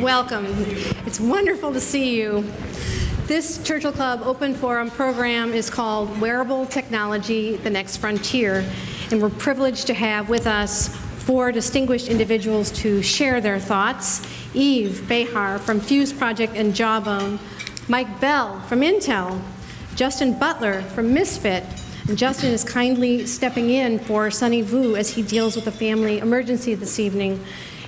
Welcome. It's wonderful to see you. This Churchill Club Open Forum program is called Wearable Technology, the Next Frontier, and we're privileged to have with us 4 distinguished individuals to share their thoughts. Yves Behar from fuseproject and Jawbone, Mike Bell from Intel, Justin Butler from Misfit, and Justin is kindly stepping in for Sunny Vu as he deals with a family emergency this evening,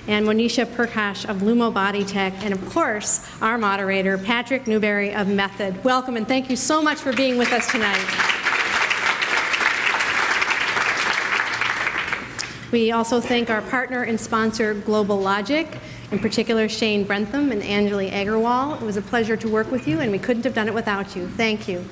and Monisha Perkash of Lumo Body Tech, and of course, our moderator, Patrick Newbery of Method. Welcome, and thank you so much for being with us tonight. We also thank our partner and sponsor, Global Logic, in particular Shane Brentham and Anjali Agarwal. It was a pleasure to work with you, and we couldn't have done it without you. Thank you.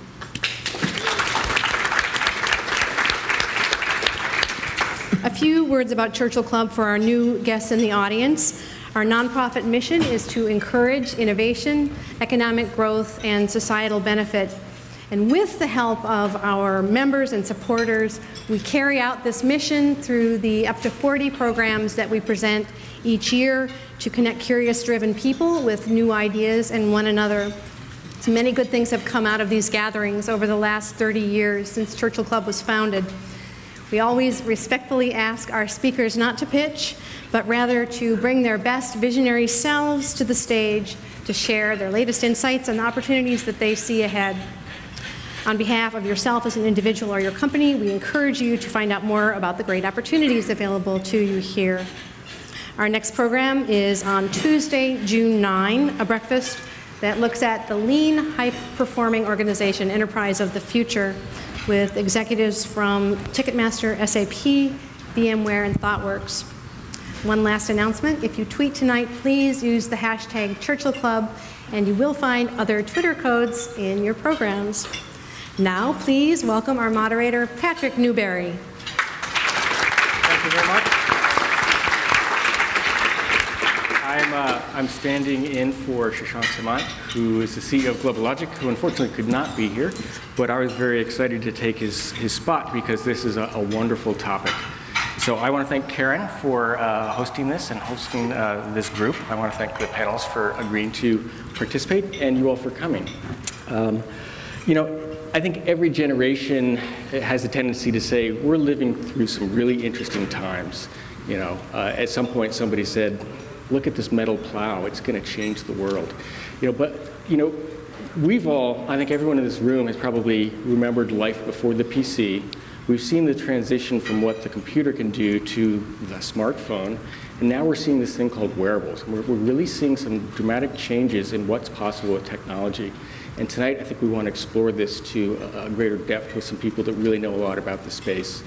A few words about Churchill Club for our new guests in the audience. Our nonprofit mission is to encourage innovation, economic growth, and societal benefit. And with the help of our members and supporters, we carry out this mission through the up to 40 programs that we present each year to connect curious-driven people with new ideas and one another. So many good things have come out of these gatherings over the last 30 years since Churchill Club was founded. We always respectfully ask our speakers not to pitch, but rather to bring their best visionary selves to the stage to share their latest insights and opportunities that they see ahead. On behalf of yourself as an individual or your company, we encourage you to find out more about the great opportunities available to you here. Our next program is on Tuesday, June 9, a breakfast that looks at the lean, high-performing organization enterprise of the future, with executives from Ticketmaster, SAP, VMware, and ThoughtWorks. One last announcement. If you tweet tonight, please use the hashtag Churchill Club, and you will find other Twitter codes in your programs. Now, please welcome our moderator, Patrick Newbery. Thank you very much. I'm standing in for Shashank Samant, who is the CEO of Global Logic, who unfortunately could not be here, but I was very excited to take his spot because this is a wonderful topic. So I want to thank Karen for hosting this and hosting this group. I want to thank the panelists for agreeing to participate and you all for coming. You know, I think every generation has a tendency to say, we're living through some really interesting times. You know, at some point somebody said, look at this metal plow, it's going to change the world. You know, but, you know, we've all, I think everyone in this room has probably remembered life before the PC. We've seen the transition from what the computer can do to the smartphone, and now we're seeing this thing called wearables. We're really seeing some dramatic changes in what's possible with technology. And tonight, I think we want to explore this to a greater depth with some people that really know a lot about the space.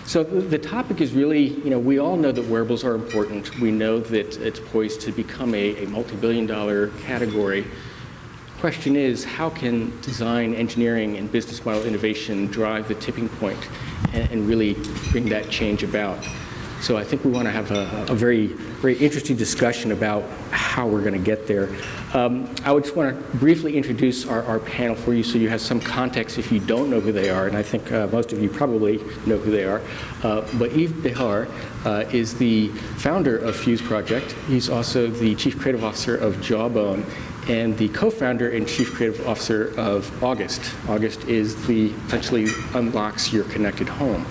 So the topic is really, you know, we all know that wearables are important. We know that it's poised to become a multi-billion-dollar category. The question is, how can design, engineering, and business model innovation drive the tipping point and really bring that change about? So I think we want to have a very, very interesting discussion about how we're going to get there. I would just want to briefly introduce our panel for you so you have some context if you don't know who they are, and I think most of you probably know who they are. But Yves Behar is the founder of fuseproject. He's also the chief creative officer of Jawbone and the co-founder and chief creative officer of August. August is the essentially unlocks your connected home.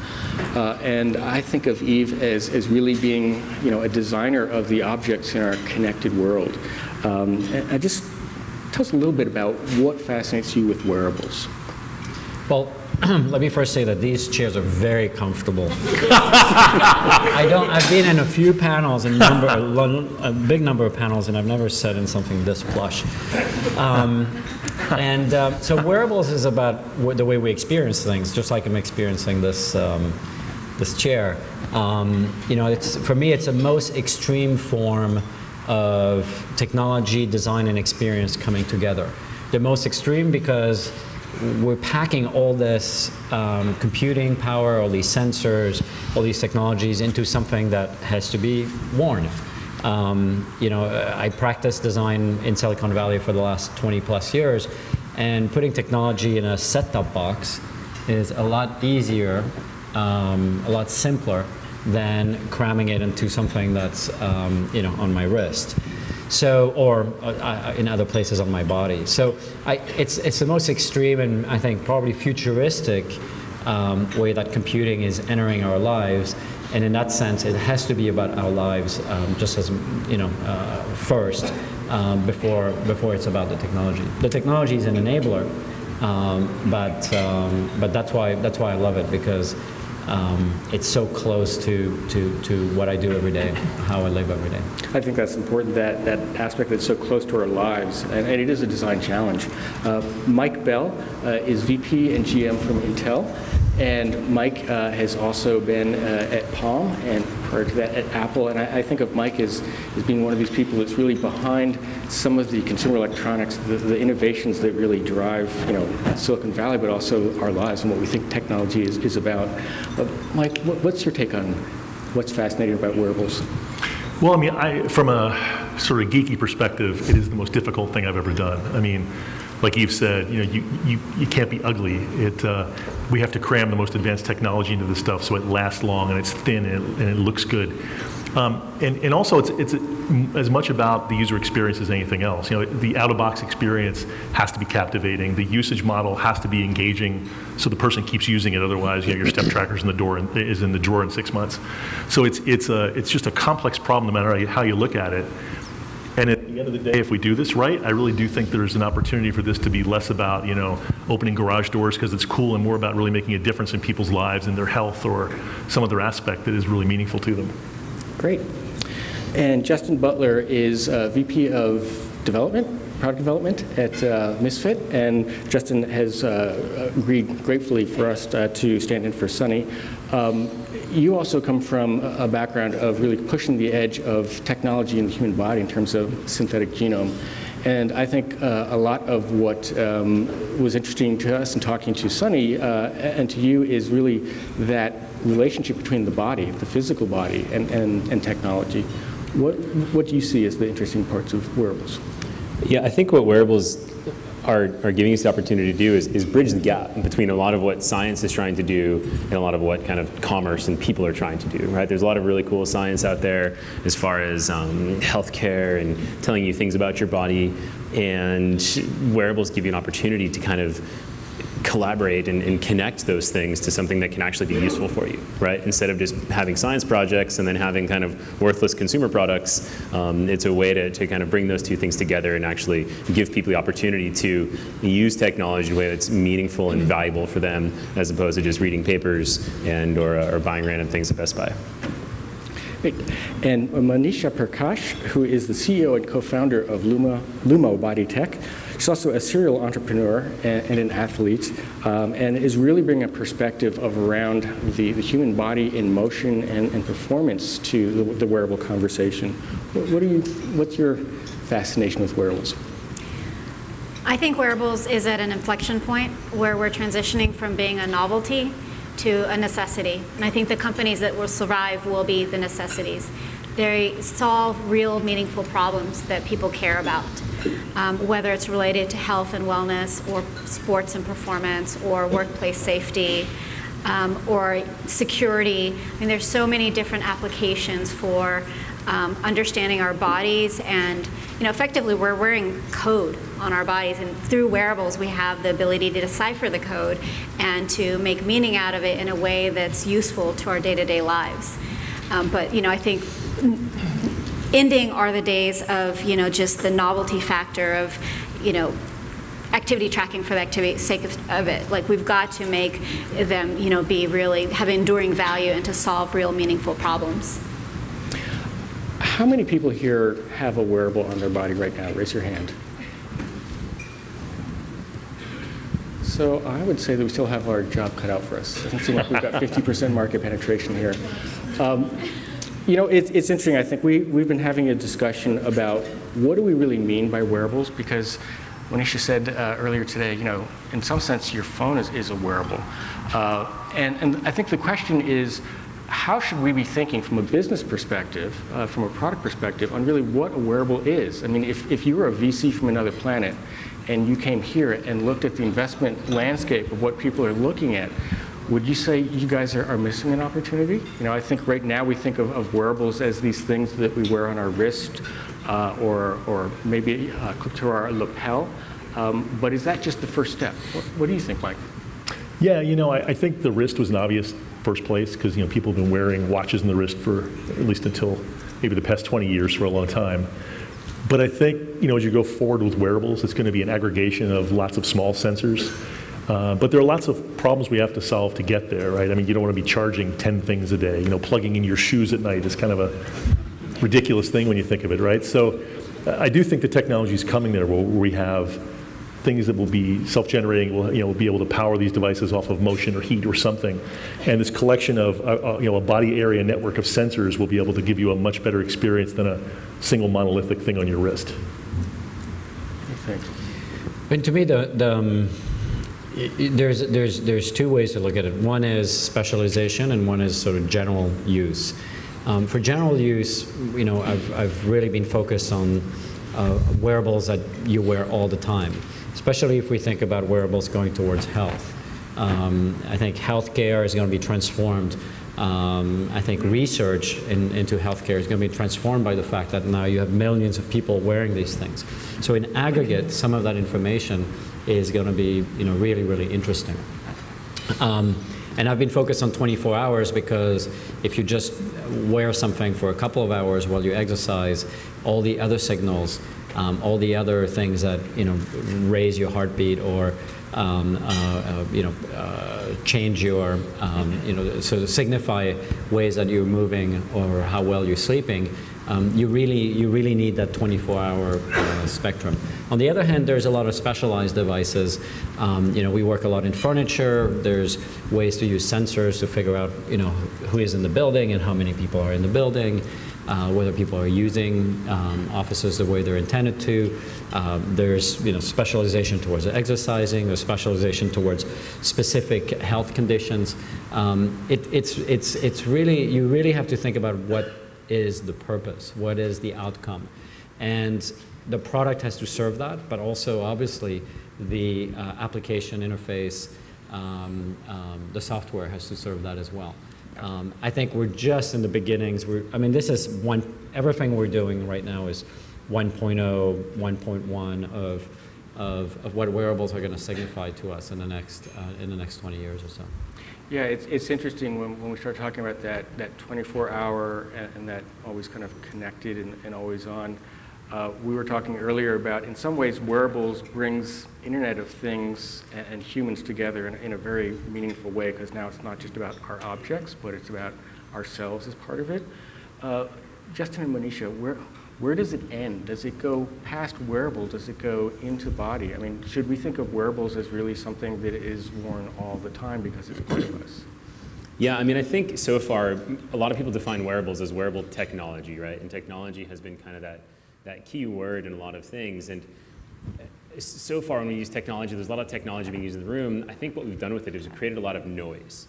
And I think of Yves as really being, you know, a designer of the objects in our connected world. And I just tell us a little bit about what fascinates you with wearables. Well, let me first say that these chairs are very comfortable. I've been in a few panels, a big number of panels, and I've never sat in something this plush. So wearables is about the way we experience things, just like I'm experiencing this this chair. You know, for me, it's a most extreme form of technology, design, and experience coming together. The most extreme because we're packing all this computing power, all these sensors, all these technologies into something that has to be worn. You know, I practiced design in Silicon Valley for the last 20 plus years, and putting technology in a set-top box is a lot easier, a lot simpler than cramming it into something that's you know, on my wrist. So, or in other places on my body. So it's the most extreme and I think probably futuristic way that computing is entering our lives. And in that sense, it has to be about our lives just as, first before it's about the technology. The technology is an enabler, but that's why I love it, because it's so close to what I do every day, how I live every day. I think that's important, that aspect that's so close to our lives, and it is a design challenge. Mike Bell is VP and GM from Intel, and Mike has also been at Palm and prior to that at Apple, and I think of Mike as being one of these people that's really behind some of the consumer electronics, the innovations that really drive Silicon Valley, but also our lives and what we think technology is about. Mike, what's your take on what's fascinating about wearables? Well, I mean, from a sort of geeky perspective, it is the most difficult thing I've ever done. I mean, like Yves said, you can't be ugly. We have to cram the most advanced technology into this stuff so it lasts long and it's thin and it looks good. And also, it's as much about the user experience as anything else. The out-of-box experience has to be captivating. The usage model has to be engaging, so the person keeps using it. Otherwise, your step tracker's in the door and is in the drawer in 6 months. So it's just a complex problem, no matter how you look at it. And at the end of the day, if we do this right, I really do think there's an opportunity for this to be less about, opening garage doors because it's cool, and more about really making a difference in people's lives and their health or some other aspect that is really meaningful to them. Great. And Justin Butler is VP of Product Development at Misfit, and Justin has agreed gratefully for us to stand in for Sunny. You also come from a background of really pushing the edge of technology in the human body in terms of synthetic genome. And I think a lot of what was interesting to us in talking to Sunny and to you is really that relationship between the body, the physical body, and technology. What do you see as the interesting parts of wearables? Yeah, I think what wearables are giving us the opportunity to do is bridge the gap between a lot of what science is trying to do and a lot of what kind of commerce and people are trying to do, right? There's a lot of really cool science out there as far as healthcare and telling you things about your body, and wearables give you an opportunity to kind of collaborate and connect those things to something that can actually be useful for you, right? Instead of just having science projects and then having kind of worthless consumer products, it's a way to kind of bring those two things together and actually give people the opportunity to use technology in a way that's meaningful and valuable for them, as opposed to just reading papers or buying random things at Best Buy. Great. And Monisha Perkash, who is the CEO and co-founder of Lumo Body Tech. She's also a serial entrepreneur and an athlete, and is really bringing a perspective of around the human body in motion and performance to the wearable conversation. What's your fascination with wearables? I think wearables is at an inflection point where we're transitioning from being a novelty to a necessity. And I think the companies that will survive will be the necessities. They solve real, meaningful problems that people care about, whether it's related to health and wellness, or sports and performance, or workplace safety, or security. I mean, there's so many different applications for understanding our bodies, and effectively we're wearing code on our bodies, and through wearables we have the ability to decipher the code and to make meaning out of it in a way that's useful to our day-to-day lives. But I think ending are the days of just the novelty factor of activity tracking for the sake of it. Like, we've got to make them be really have enduring value and to solve real meaningful problems. How many people here have a wearable on their body right now? Raise your hand. So I would say that we still have our job cut out for us. It doesn't seem like we've got 50% market penetration here. It's interesting. I think we've been having a discussion about what do we really mean by wearables, because Monisha said earlier today, in some sense your phone is a wearable. And I think the question is, how should we be thinking from a business perspective, from a product perspective, on really what a wearable is? I mean, if you were a VC from another planet and you came here and looked at the investment landscape of what people are looking at, would you say you guys are missing an opportunity? I think right now we think of wearables as these things that we wear on our wrist, or maybe clipped to our lapel. But is that just the first step? What do you think, Mike? Yeah, I think the wrist was an obvious first place because people have been wearing watches in the wrist for at least until maybe the past 20 years for a long time. But I think as you go forward with wearables, it's going to be an aggregation of lots of small sensors. But there are lots of problems we have to solve to get there, right? I mean, you don't want to be charging 10 things a day. Plugging in your shoes at night is kind of a ridiculous thing when you think of it, right? So I do think the technology is coming there where we have things that will be self-generating, will be able to power these devices off of motion or heat or something. And this collection of a body area network of sensors will be able to give you a much better experience than a single monolithic thing on your wrist. And to me, there's two ways to look at it. One is specialization, and one is sort of general use. For general use, I've really been focused on wearables that you wear all the time, especially if we think about wearables going towards health. I think healthcare is going to be transformed. I think research into healthcare is going to be transformed by the fact that now you have millions of people wearing these things. So in aggregate, some of that information is going to be really, really interesting. And I've been focused on 24 hours because if you just wear something for a couple of hours while you exercise, all the other signals, all the other things that raise your heartbeat or change your sort of signify ways that you're moving or how well you're sleeping, you really need that 24-hour spectrum. On the other hand, there's a lot of specialized devices. We work a lot in furniture. There's ways to use sensors to figure out who is in the building and how many people are in the building, whether people are using offices the way they're intended to. There's specialization towards exercising, there's specialization towards specific health conditions. It's really, you really have to think about what is the purpose, what is the outcome. And the product has to serve that, but also obviously the application interface, the software has to serve that as well. I think we're just in the beginnings. This is everything we're doing right now is 1.0, 1.1 of what wearables are going to signify to us in the next 20 years or so. Yeah, it's interesting when we start talking about that 24-hour and that always kind of connected and always on. We were talking earlier about, in some ways, wearables brings Internet of Things and humans together in a very meaningful way, because now it's not just about our objects, but it's about ourselves as part of it. Justin and Monisha, where does it end? Does it go past wearable? Does it go into body? I mean, should we think of wearables as really something that is worn all the time because it's part of us? Yeah, I think so far, a lot of people define wearables as wearable technology, right? And technology has been kind of that key word in a lot of things. And so far when we use technology, there's a lot of technology being used in the room. I think what we've done with it is we've created a lot of noise,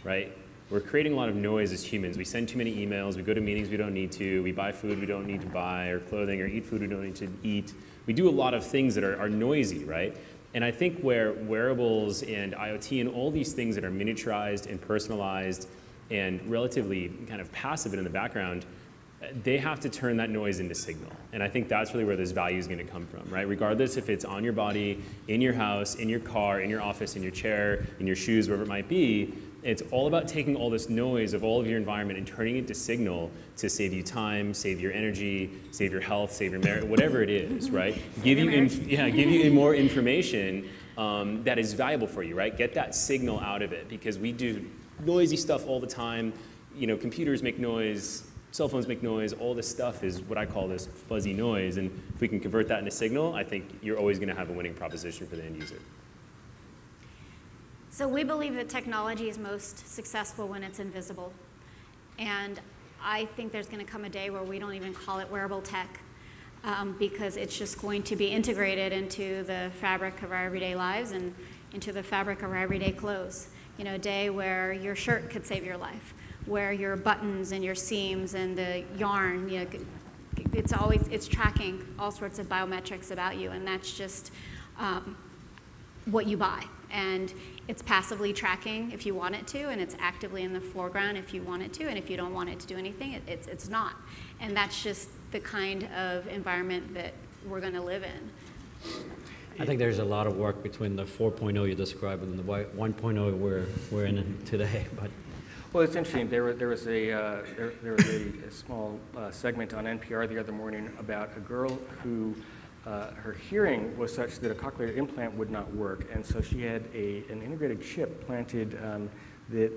right? We're creating a lot of noise as humans. We send too many emails, we go to meetings we don't need to, we buy food we don't need to buy, or clothing, or eat food we don't need to eat. We do a lot of things that are noisy, right? And I think where wearables and IoT and all these things that are miniaturized and personalized and relatively kind of passive and in the background, they have to turn that noise into signal. And I think that's really where this value is going to come from, right? Regardless if it's on your body, in your house, in your car, in your office, in your chair, in your shoes, wherever it might be, it's all about taking all this noise of all of your environment and turning it into signal to save you time, save your energy, save your health, save your marriage, whatever it is, right? Give you more information that is valuable for you, right? Get that signal out of it, because we do noisy stuff all the time. Computers make noise, cell phones make noise, all this stuff is what I call this fuzzy noise, and if we can convert that into signal, I think you're always going to have a winning proposition for the end user. So we believe that technology is most successful when it's invisible. And I think there's going to come a day where we don't even call it wearable tech, because it's just going to be integrated into the fabric of our everyday lives and into the fabric of our everyday clothes. A day where your shirt could save your life, where your buttons and your seams and the yarn, it's tracking all sorts of biometrics about you, and that's just what you buy. And it's passively tracking if you want it to, and it's actively in the foreground if you want it to, and if you don't want it to do anything, it's not. And that's just the kind of environment that we're going to live in. I think there's a lot of work between the 4.0 you described and the 1.0 we're in today. But well, it's interesting. There was a small segment on NPR the other morning about a girl who her hearing was such that a cochlear implant would not work, and so she had an integrated chip planted that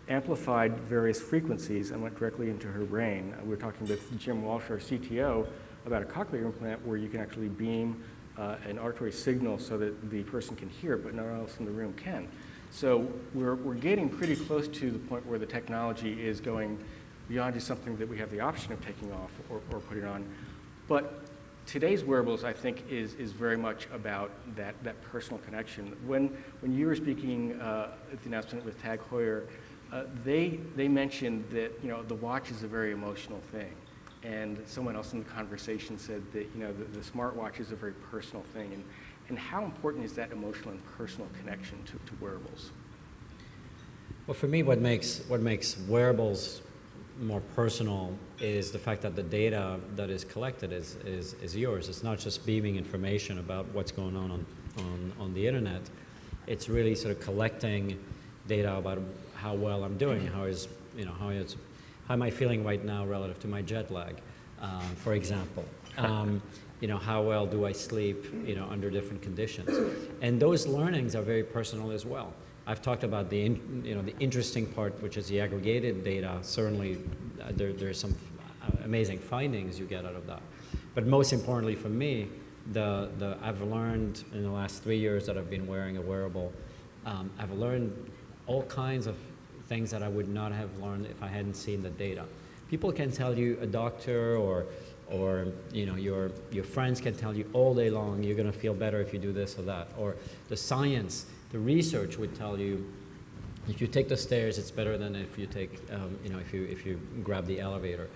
amplified various frequencies and went directly into her brain. We were talking with Jim Walsh, our CTO, about a cochlear implant where you can actually beam an auditory signal so that the person can hear it, but no one else in the room can. So we're getting pretty close to the point where the technology is going beyond just something that we have the option of taking off or putting on. But today's wearables, I think, is very much about that personal connection. When you were speaking at the announcement with Tag Heuer, they mentioned that the watch is a very emotional thing. And someone else in the conversation said that the smartwatch is a very personal thing, and how important is that emotional and personal connection to wearables? well, for me, what makes wearables more personal is the fact that the data that is collected is yours. It's not just beaming information about what's going on the internet. It's really sort of collecting data about how well I'm doing, how am I feeling right now relative to my jet lag, for example. How well do I sleep, under different conditions. And those learnings are very personal as well. I've talked about the interesting part, which is the aggregated data. Certainly, there's some amazing findings you get out of that. But most importantly for me, I've learned in the last 3 years that I've been wearing a wearable, I've learned all kinds of things that I would not have learned if I hadn't seen the data. People can tell you, a doctor or your friends can tell you all day long, you're going to feel better if you do this or that. Or the science, the research would tell you, if you take the stairs, it's better than if you take, if you grab the elevator.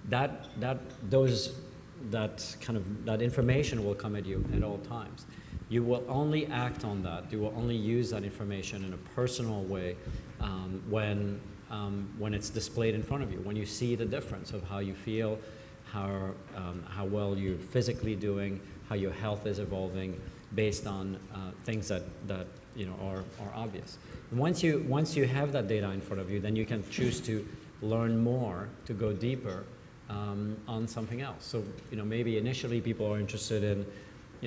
That information will come at you at all times. You will only act on that. You will only use that information in a personal way when it's displayed in front of you, when you see the difference of how you feel, how well you're physically doing, how your health is evolving, based on things that are obvious. And once you have that data in front of you, then you can choose to learn more, to go deeper on something else. So maybe initially people are interested in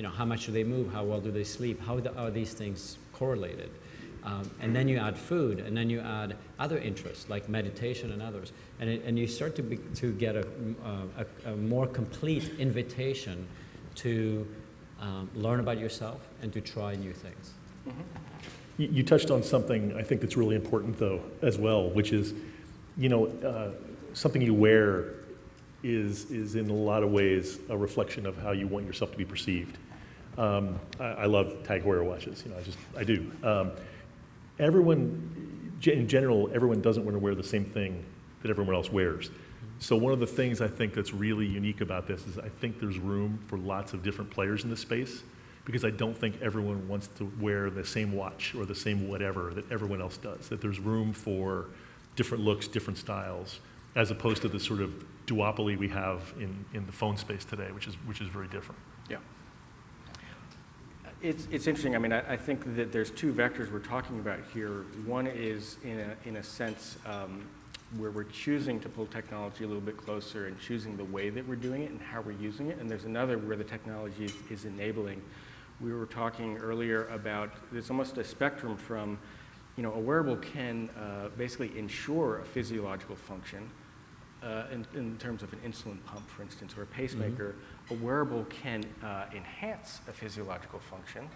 how much do they move, how well do they sleep, how are these things correlated. And then you add food, and then you add other interests like meditation and others, and you start to get a more complete invitation to learn about yourself and to try new things. Mm-hmm. You touched on something I think that's really important though as well, which is something you wear is in a lot of ways a reflection of how you want yourself to be perceived. I love Tag Heuer watches. I do. Everyone, in general, everyone doesn't want to wear the same thing that everyone else wears. So one of the things I think that's really unique about this is I think there's room for lots of different players in this space, because I don't think everyone wants to wear the same watch or the same whatever that everyone else does. That there's room for different looks, different styles, as opposed to the sort of duopoly we have in the phone space today, which is very different. Yeah. It's interesting. I mean, I think that there's two vectors we're talking about here. One is in a sense where we're choosing to pull technology a little bit closer and choosing the way that we're doing it and how we're using it. And there's another where the technology is enabling. We were talking earlier about there's almost a spectrum from, a wearable can basically ensure a physiological function in terms of an insulin pump, for instance, or a pacemaker. Mm-hmm. A wearable can enhance a physiological function.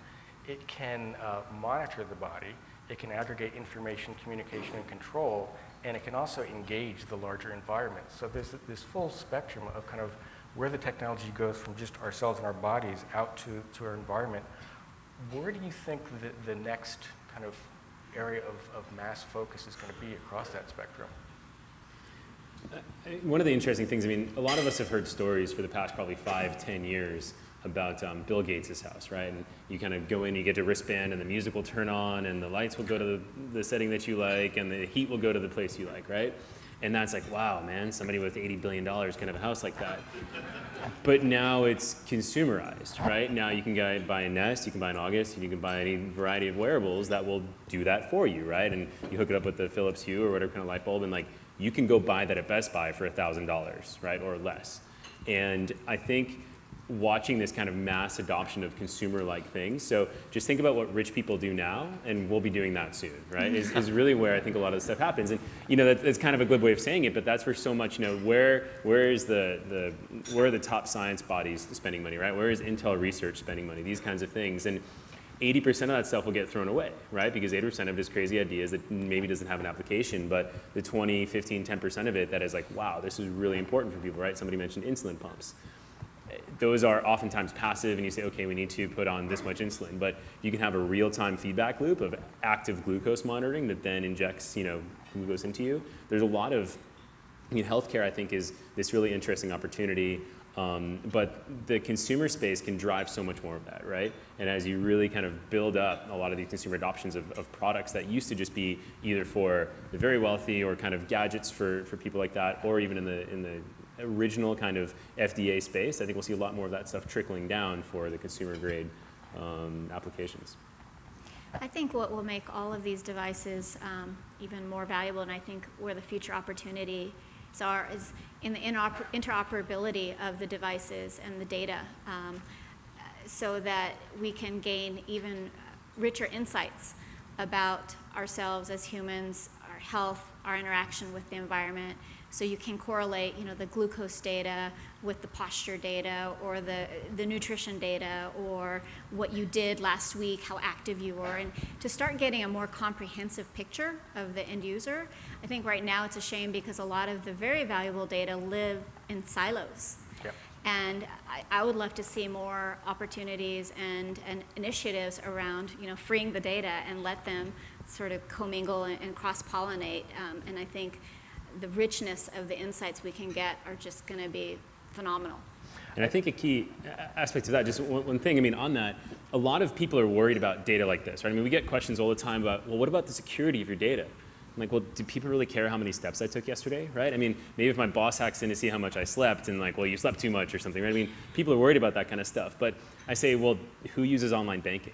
It can monitor the body. It can aggregate information, communication, and control, and it can also engage the larger environment. So there's this full spectrum of kind of where the technology goes from just ourselves and our bodies out to our environment. Where do you think the next kind of area of mass focus is going to be across that spectrum? One of the interesting things, a lot of us have heard stories for the past probably 5-10 years about Bill Gates' house, right? And you kind of go in, you get a wristband, and the music will turn on, and the lights will go to the setting that you like, and the heat will go to the place you like, right? And that's like, wow, man, somebody with $80 billion can have a house like that. But now it's consumerized, right? Now you can go buy a Nest, you can buy an August, you can buy any variety of wearables that will do that for you, right? And you hook it up with the Philips Hue or whatever kind of light bulb, and like you can go buy that at Best Buy for $1,000, right, or less. And I think watching this kind of mass adoption of consumer-like things. So just think about what rich people do now, and we'll be doing that soon, right? Is really where I think a lot of this stuff happens. And that's kind of a good way of saying it, but that's where so much, where are the top science bodies spending money, right? Where is Intel Research spending money? These kinds of things. And 80% of that stuff will get thrown away, right? Because 80% of just crazy ideas that maybe doesn't have an application, but the 20, 15, 10% of it that is like, wow, this is really important for people, right? Somebody mentioned insulin pumps. Those are oftentimes passive, and you say, okay, we need to put on this much insulin, but you can have a real-time feedback loop of active glucose monitoring that then injects, glucose into you. There's a lot of, healthcare, I think, is this really interesting opportunity, but the consumer space can drive so much more of that, right? And as you really kind of build up a lot of these consumer adoptions of products that used to just be either for the very wealthy or kind of gadgets for people like that, or even in the original kind of FDA space, I think we'll see a lot more of that stuff trickling down for the consumer grade applications. I think what will make all of these devices even more valuable, and I think where the future opportunities are, is in the interoperability of the devices and the data, so that we can gain even richer insights about ourselves as humans, our health, our interaction with the environment. So you can correlate, the glucose data with the posture data, or the nutrition data, or what you did last week, how active you were, and to start getting a more comprehensive picture of the end user. I think right now it's a shame because a lot of the very valuable data live in silos. Yep. And I would love to see more opportunities and initiatives around, freeing the data and let them sort of commingle and cross-pollinate. And I think the richness of the insights we can get are just going to be phenomenal. And I think a key aspect of that, just one thing, on that, a lot of people are worried about data like this, right? We get questions all the time about, well, what about the security of your data? I'm like, well, do people really care how many steps I took yesterday, right? Maybe if my boss hacks in to see how much I slept and like, well, you slept too much or something, right? People are worried about that kind of stuff. But I say, well, who uses online banking,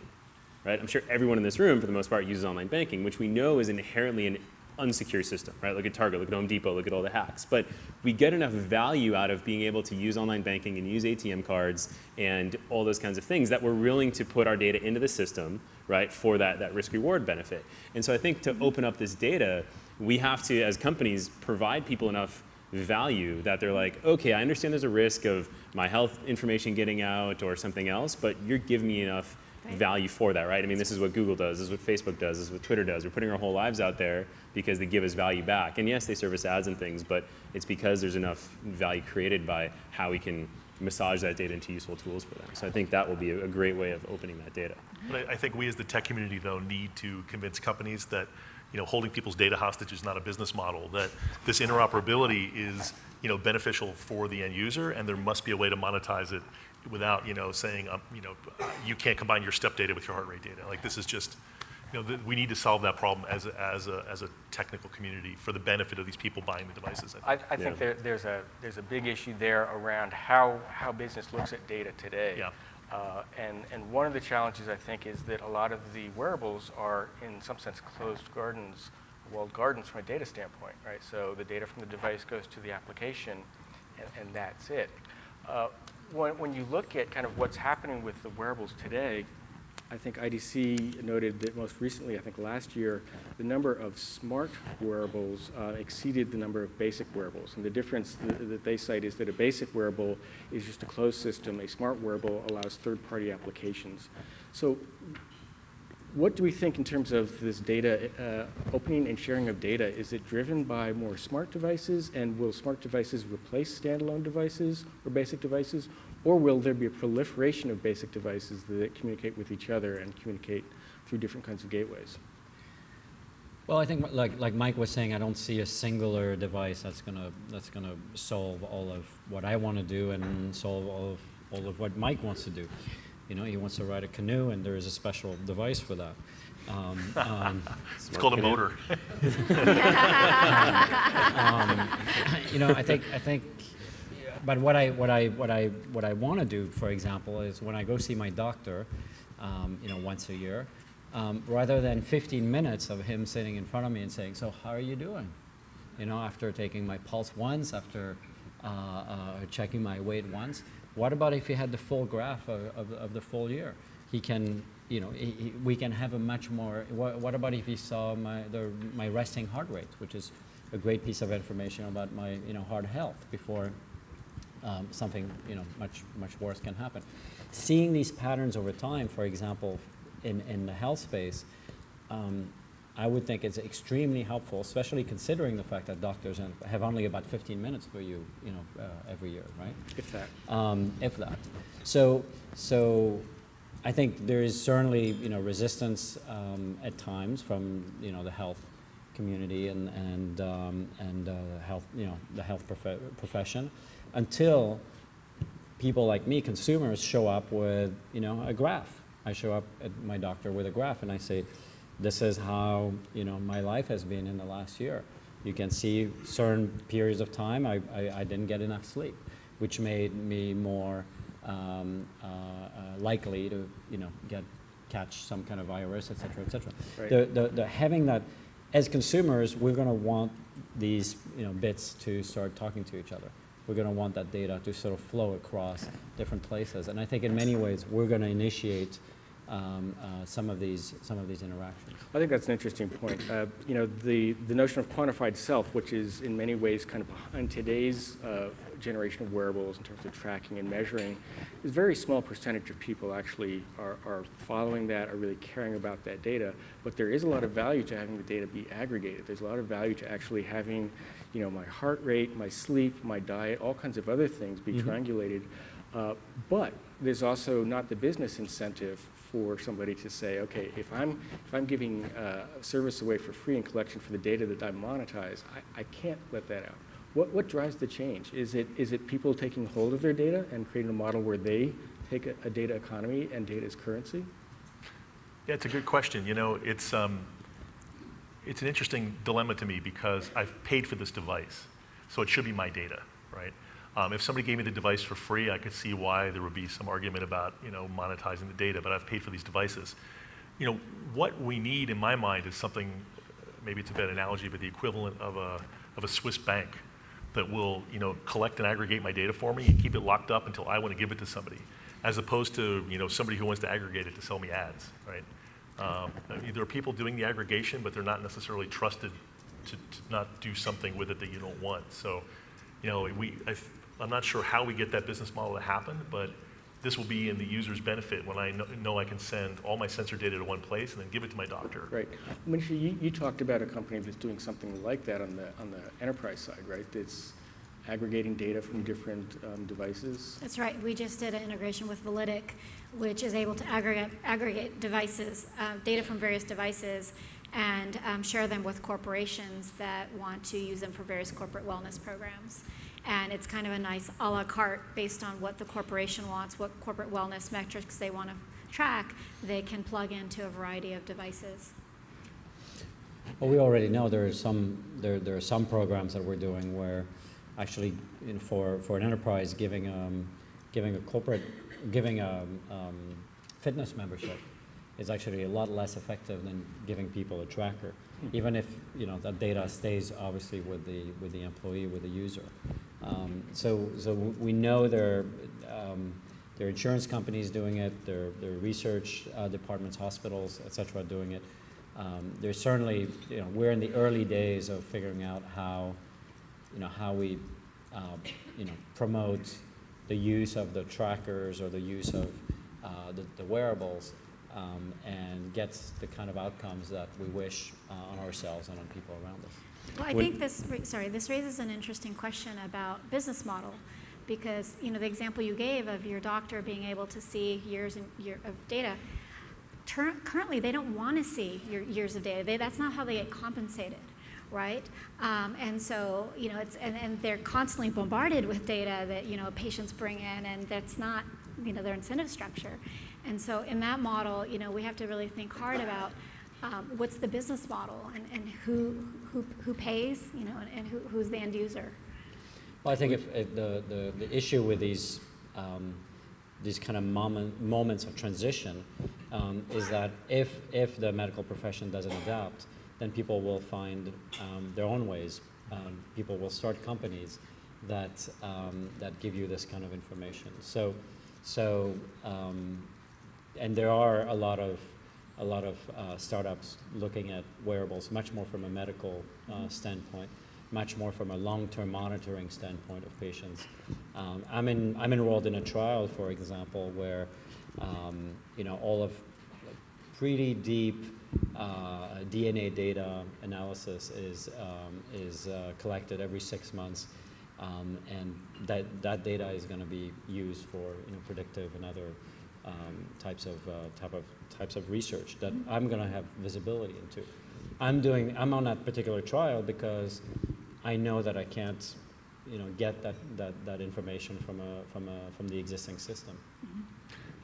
right? I'm sure everyone in this room, for the most part, uses online banking, which we know is inherently an unsecure system, right? Look at Target, look at Home Depot, look at all the hacks. But we get enough value out of being able to use online banking and use ATM cards and all those kinds of things that we're willing to put our data into the system, right, for that risk-reward benefit. And so I think to open up this data, we have to, as companies, provide people enough value that they're like, okay, I understand there's a risk of my health information getting out or something else, but you're giving me enough value for that, right? This is what Google does, this is what Facebook does, this is what Twitter does. We're putting our whole lives out there because they give us value back. And yes, they service ads and things, but it's because there's enough value created by how we can massage that data into useful tools for them. So I think that will be a great way of opening that data. But I think we as the tech community, though, need to convince companies that holding people's data hostage is not a business model, that this interoperability is beneficial for the end user, and there must be a way to monetize it without saying you can't combine your step data with your heart rate data. Like, this is just we need to solve that problem as a technical community for the benefit of these people buying the devices. I think there's a big issue there around how business looks at data today. Yeah. And one of the challenges, I think, is that a lot of the wearables are, in some sense, closed gardens, walled gardens from a data standpoint, right? So the data from the device goes to the application, and that's it. When you look at kind of what's happening with the wearables today, I think IDC noted that most recently, I think last year, the number of smart wearables exceeded the number of basic wearables. And the difference that they cite is that a basic wearable is just a closed system. A smart wearable allows third-party applications. So what do we think in terms of this data, opening and sharing of data? Is it driven by more smart devices, and will smart devices replace standalone devices or basic devices? Or will there be a proliferation of basic devices that communicate with each other and communicate through different kinds of gateways? Well, I think like Mike was saying, I don't see a singular device that's gonna solve all of what I want to do and solve all of what Mike wants to do. He wants to ride a canoe, and there is a special device for that. It's called a motor. I think, but what I want to do, for example, is when I go see my doctor, once a year, rather than 15 minutes of him sitting in front of me and saying, "So how are you doing?" After taking my pulse once, after checking my weight once, what about if he had the full graph of the full year? He can, we can have a much more. What about if he saw my resting heart rate, which is a great piece of information about my heart health before something much worse can happen. Seeing these patterns over time, for example, in the health space, I would think it's extremely helpful, especially considering the fact that doctors have only about 15 minutes for you, every year, right? If that. If that. So I think there is certainly, resistance at times from, the health community and health, the health profession, until people like me, consumers, show up with, a graph. I show up at my doctor with a graph, and I say, this is how, my life has been in the last year. You can see certain periods of time I didn't get enough sleep, which made me more likely to, catch some kind of virus, et cetera, et cetera. Right. The having that, as consumers, we're going to want these, bits to start talking to each other. We're going to want that data to sort of flow across different places, and I think in many ways we're going to initiate some of these interactions. I think that's an interesting point. The notion of quantified self, which is in many ways kind of behind today's generation of wearables in terms of tracking and measuring, is a very small percentage of people actually are following that, are really caring about that data. But there is a lot of value to having the data be aggregated. There's a lot of value to actually having, my heart rate, my sleep, my diet, all kinds of other things be triangulated. But there's also not the business incentive for somebody to say, okay, if I'm giving a service away for free in collection for the data that I monetize, I can't let that out. What drives the change? Is it people taking hold of their data and creating a model where they take a data economy and data as currency? Yeah, it's a good question. It's an interesting dilemma to me because I've paid for this device, so it should be my data, right? If somebody gave me the device for free, I could see why there would be some argument about, monetizing the data, but I've paid for these devices. What we need in my mind is something, maybe it's a bad analogy, but the equivalent of a Swiss bank that will, collect and aggregate my data for me and keep it locked up until I want to give it to somebody, as opposed to, somebody who wants to aggregate it to sell me ads, right? There are people doing the aggregation, but they're not necessarily trusted to not do something with it that you don't want. So, I'm not sure how we get that business model to happen, but this will be in the user's benefit when I know I can send all my sensor data to one place and then give it to my doctor. Right. Monisha, you talked about a company that's doing something like that on the enterprise side, right? That's aggregating data from different devices. That's right. We just did an integration with Validic, which is able to aggregate devices, data from various devices, and share them with corporations that want to use them for various corporate wellness programs. And it's kind of a nice a la carte based on what the corporation wants, what corporate wellness metrics they want to track. They can plug into a variety of devices. Well, we already know there are some programs that we're doing where actually, for an enterprise, giving a fitness membership is actually a lot less effective than giving people a tracker, even if that data stays obviously with the employee, with the user. So we know there are insurance companies doing it, there are research departments, hospitals, et cetera, doing it. There's certainly, we're in the early days of figuring out how we promote the use of the trackers or the use of the wearables and gets the kind of outcomes that we wish on ourselves and on people around us. Well, I think this raises an interesting question about business model, because the example you gave of your doctor being able to see years of data, currently they don't want to see your years of data. That's not how they get compensated, right? And so and they're constantly bombarded with data that patients bring in, and that's not their incentive structure. And so in that model, we have to really think hard about what's the business model, and who pays, and who's the end user? Well, I think if the issue with these kind of moments of transition is that if the medical profession doesn't adapt, then people will find their own ways. People will start companies that give you this kind of information. And there are a lot of startups looking at wearables much more from a medical standpoint, much more from a long-term monitoring standpoint of patients. I'm enrolled in a trial, for example, where all of pretty deep DNA data analysis is collected every 6 months, and that data is going to be used for predictive and other types of research that I'm going to have visibility into. I'm on that particular trial because I know that I can't get that information from the existing system.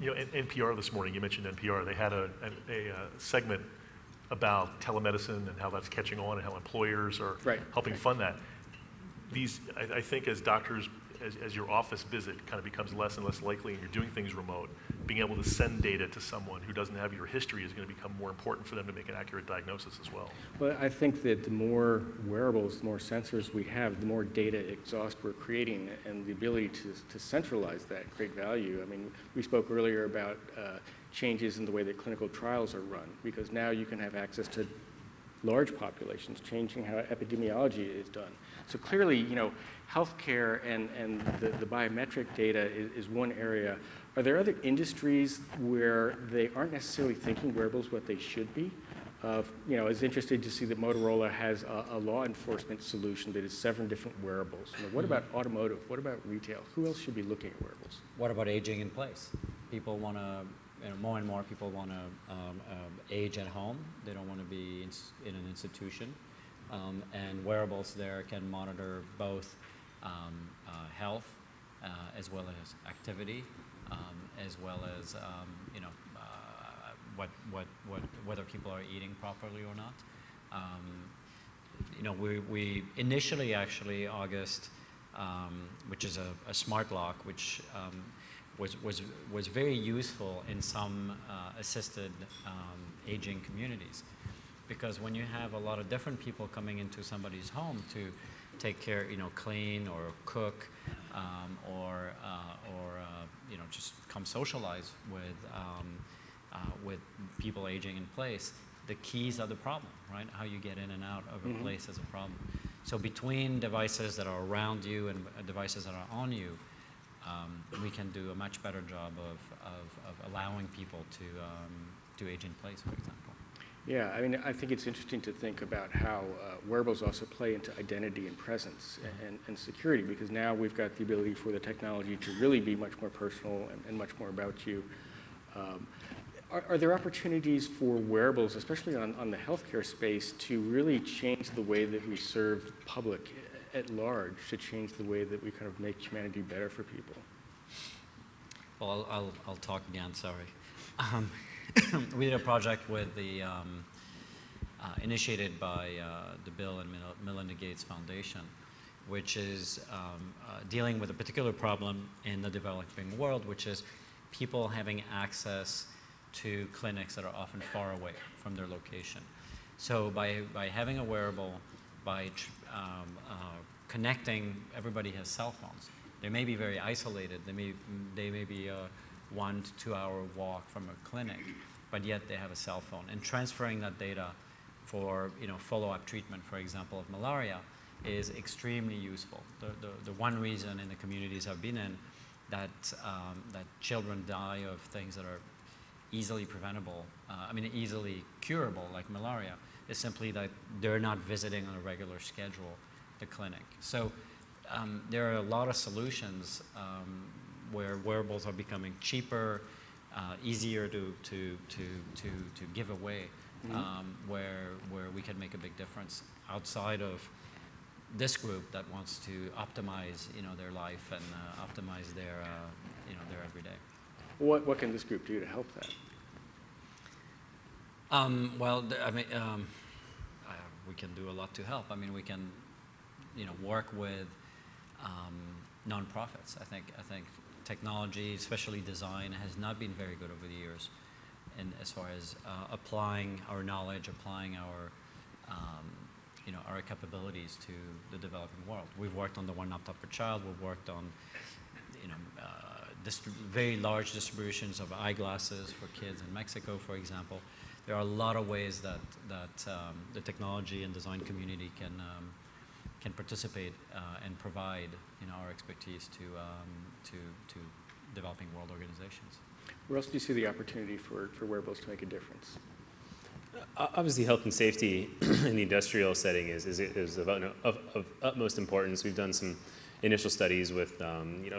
NPR this morning, you mentioned NPR, they had a segment about telemedicine and how that's catching on and how employers are helping fund that. I think as doctors, as your office visit kind of becomes less and less likely and you're doing things remote, being able to send data to someone who doesn't have your history is going to become more important for them to make an accurate diagnosis as well. Well, I think that the more wearables, the more sensors we have, the more data exhaust we're creating, and the ability to centralize that create value. I mean, we spoke earlier about changes in the way that clinical trials are run, because now you can have access to large populations, changing how epidemiology is done. So clearly, healthcare and the biometric data is one area. Are there other industries where they aren't necessarily thinking wearables what they should be? I was interested to see that Motorola has a law enforcement solution that is 7 different wearables. What about automotive? What about retail? Who else should be looking at wearables? What about aging in place? People want to, more and more people want to age at home. They don't want to be in an institution. And wearables there can monitor both health as well as activity, as well as whether people are eating properly or not. We initially actually August, which is a smart lock, which was very useful in some assisted aging communities, because when you have a lot of different people coming into somebody's home to take care, clean or cook, or just come socialize with people aging in place, the keys are the problem, right? How you get in and out of a place is a problem. So between devices that are around you and devices that are on you, we can do a much better job of allowing people to age in place, for example. Yeah, I mean, I think it's interesting to think about how wearables also play into identity and presence and security, because now we've got the ability for the technology to really be much more personal and much more about you. Are there opportunities for wearables, especially on the healthcare space, to really change the way that we serve the public at large, to change the way that we kind of make humanity better for people? Well, I'll talk again, sorry. We did a project with the, initiated by the Bill and Melinda Gates Foundation, which is dealing with a particular problem in the developing world, which is people having access to clinics that are often far away from their location. So by having a wearable, by connecting, everybody has cell phones. They may be very isolated. They may be a 1 to 2 hour walk from a clinic, but yet they have a cell phone. And transferring that data for follow-up treatment, for example, of malaria, is extremely useful. The one reason in the communities I've been in that children die of things that are easily preventable, easily curable, like malaria, is simply that they're not visiting on a regular schedule the clinic. So there are a lot of solutions where wearables are becoming cheaper, easier to give away, where we can make a big difference outside of this group that wants to optimize their life and optimize their everyday. What can this group do to help that? I mean, we can do a lot to help. I mean, we can, work with nonprofits. I think technology, especially design, has not been very good over the years, and as far as applying our knowledge, applying our our capabilities to the developing world. We've worked on the one laptop per child. We've worked on very large distributions of eyeglasses for kids in Mexico, for example. There are a lot of ways that the technology and design community can participate and provide our expertise to developing world organizations. Where else do you see the opportunity for wearables to make a difference? Obviously, health and safety in the industrial setting is of utmost importance. We've done some initial studies with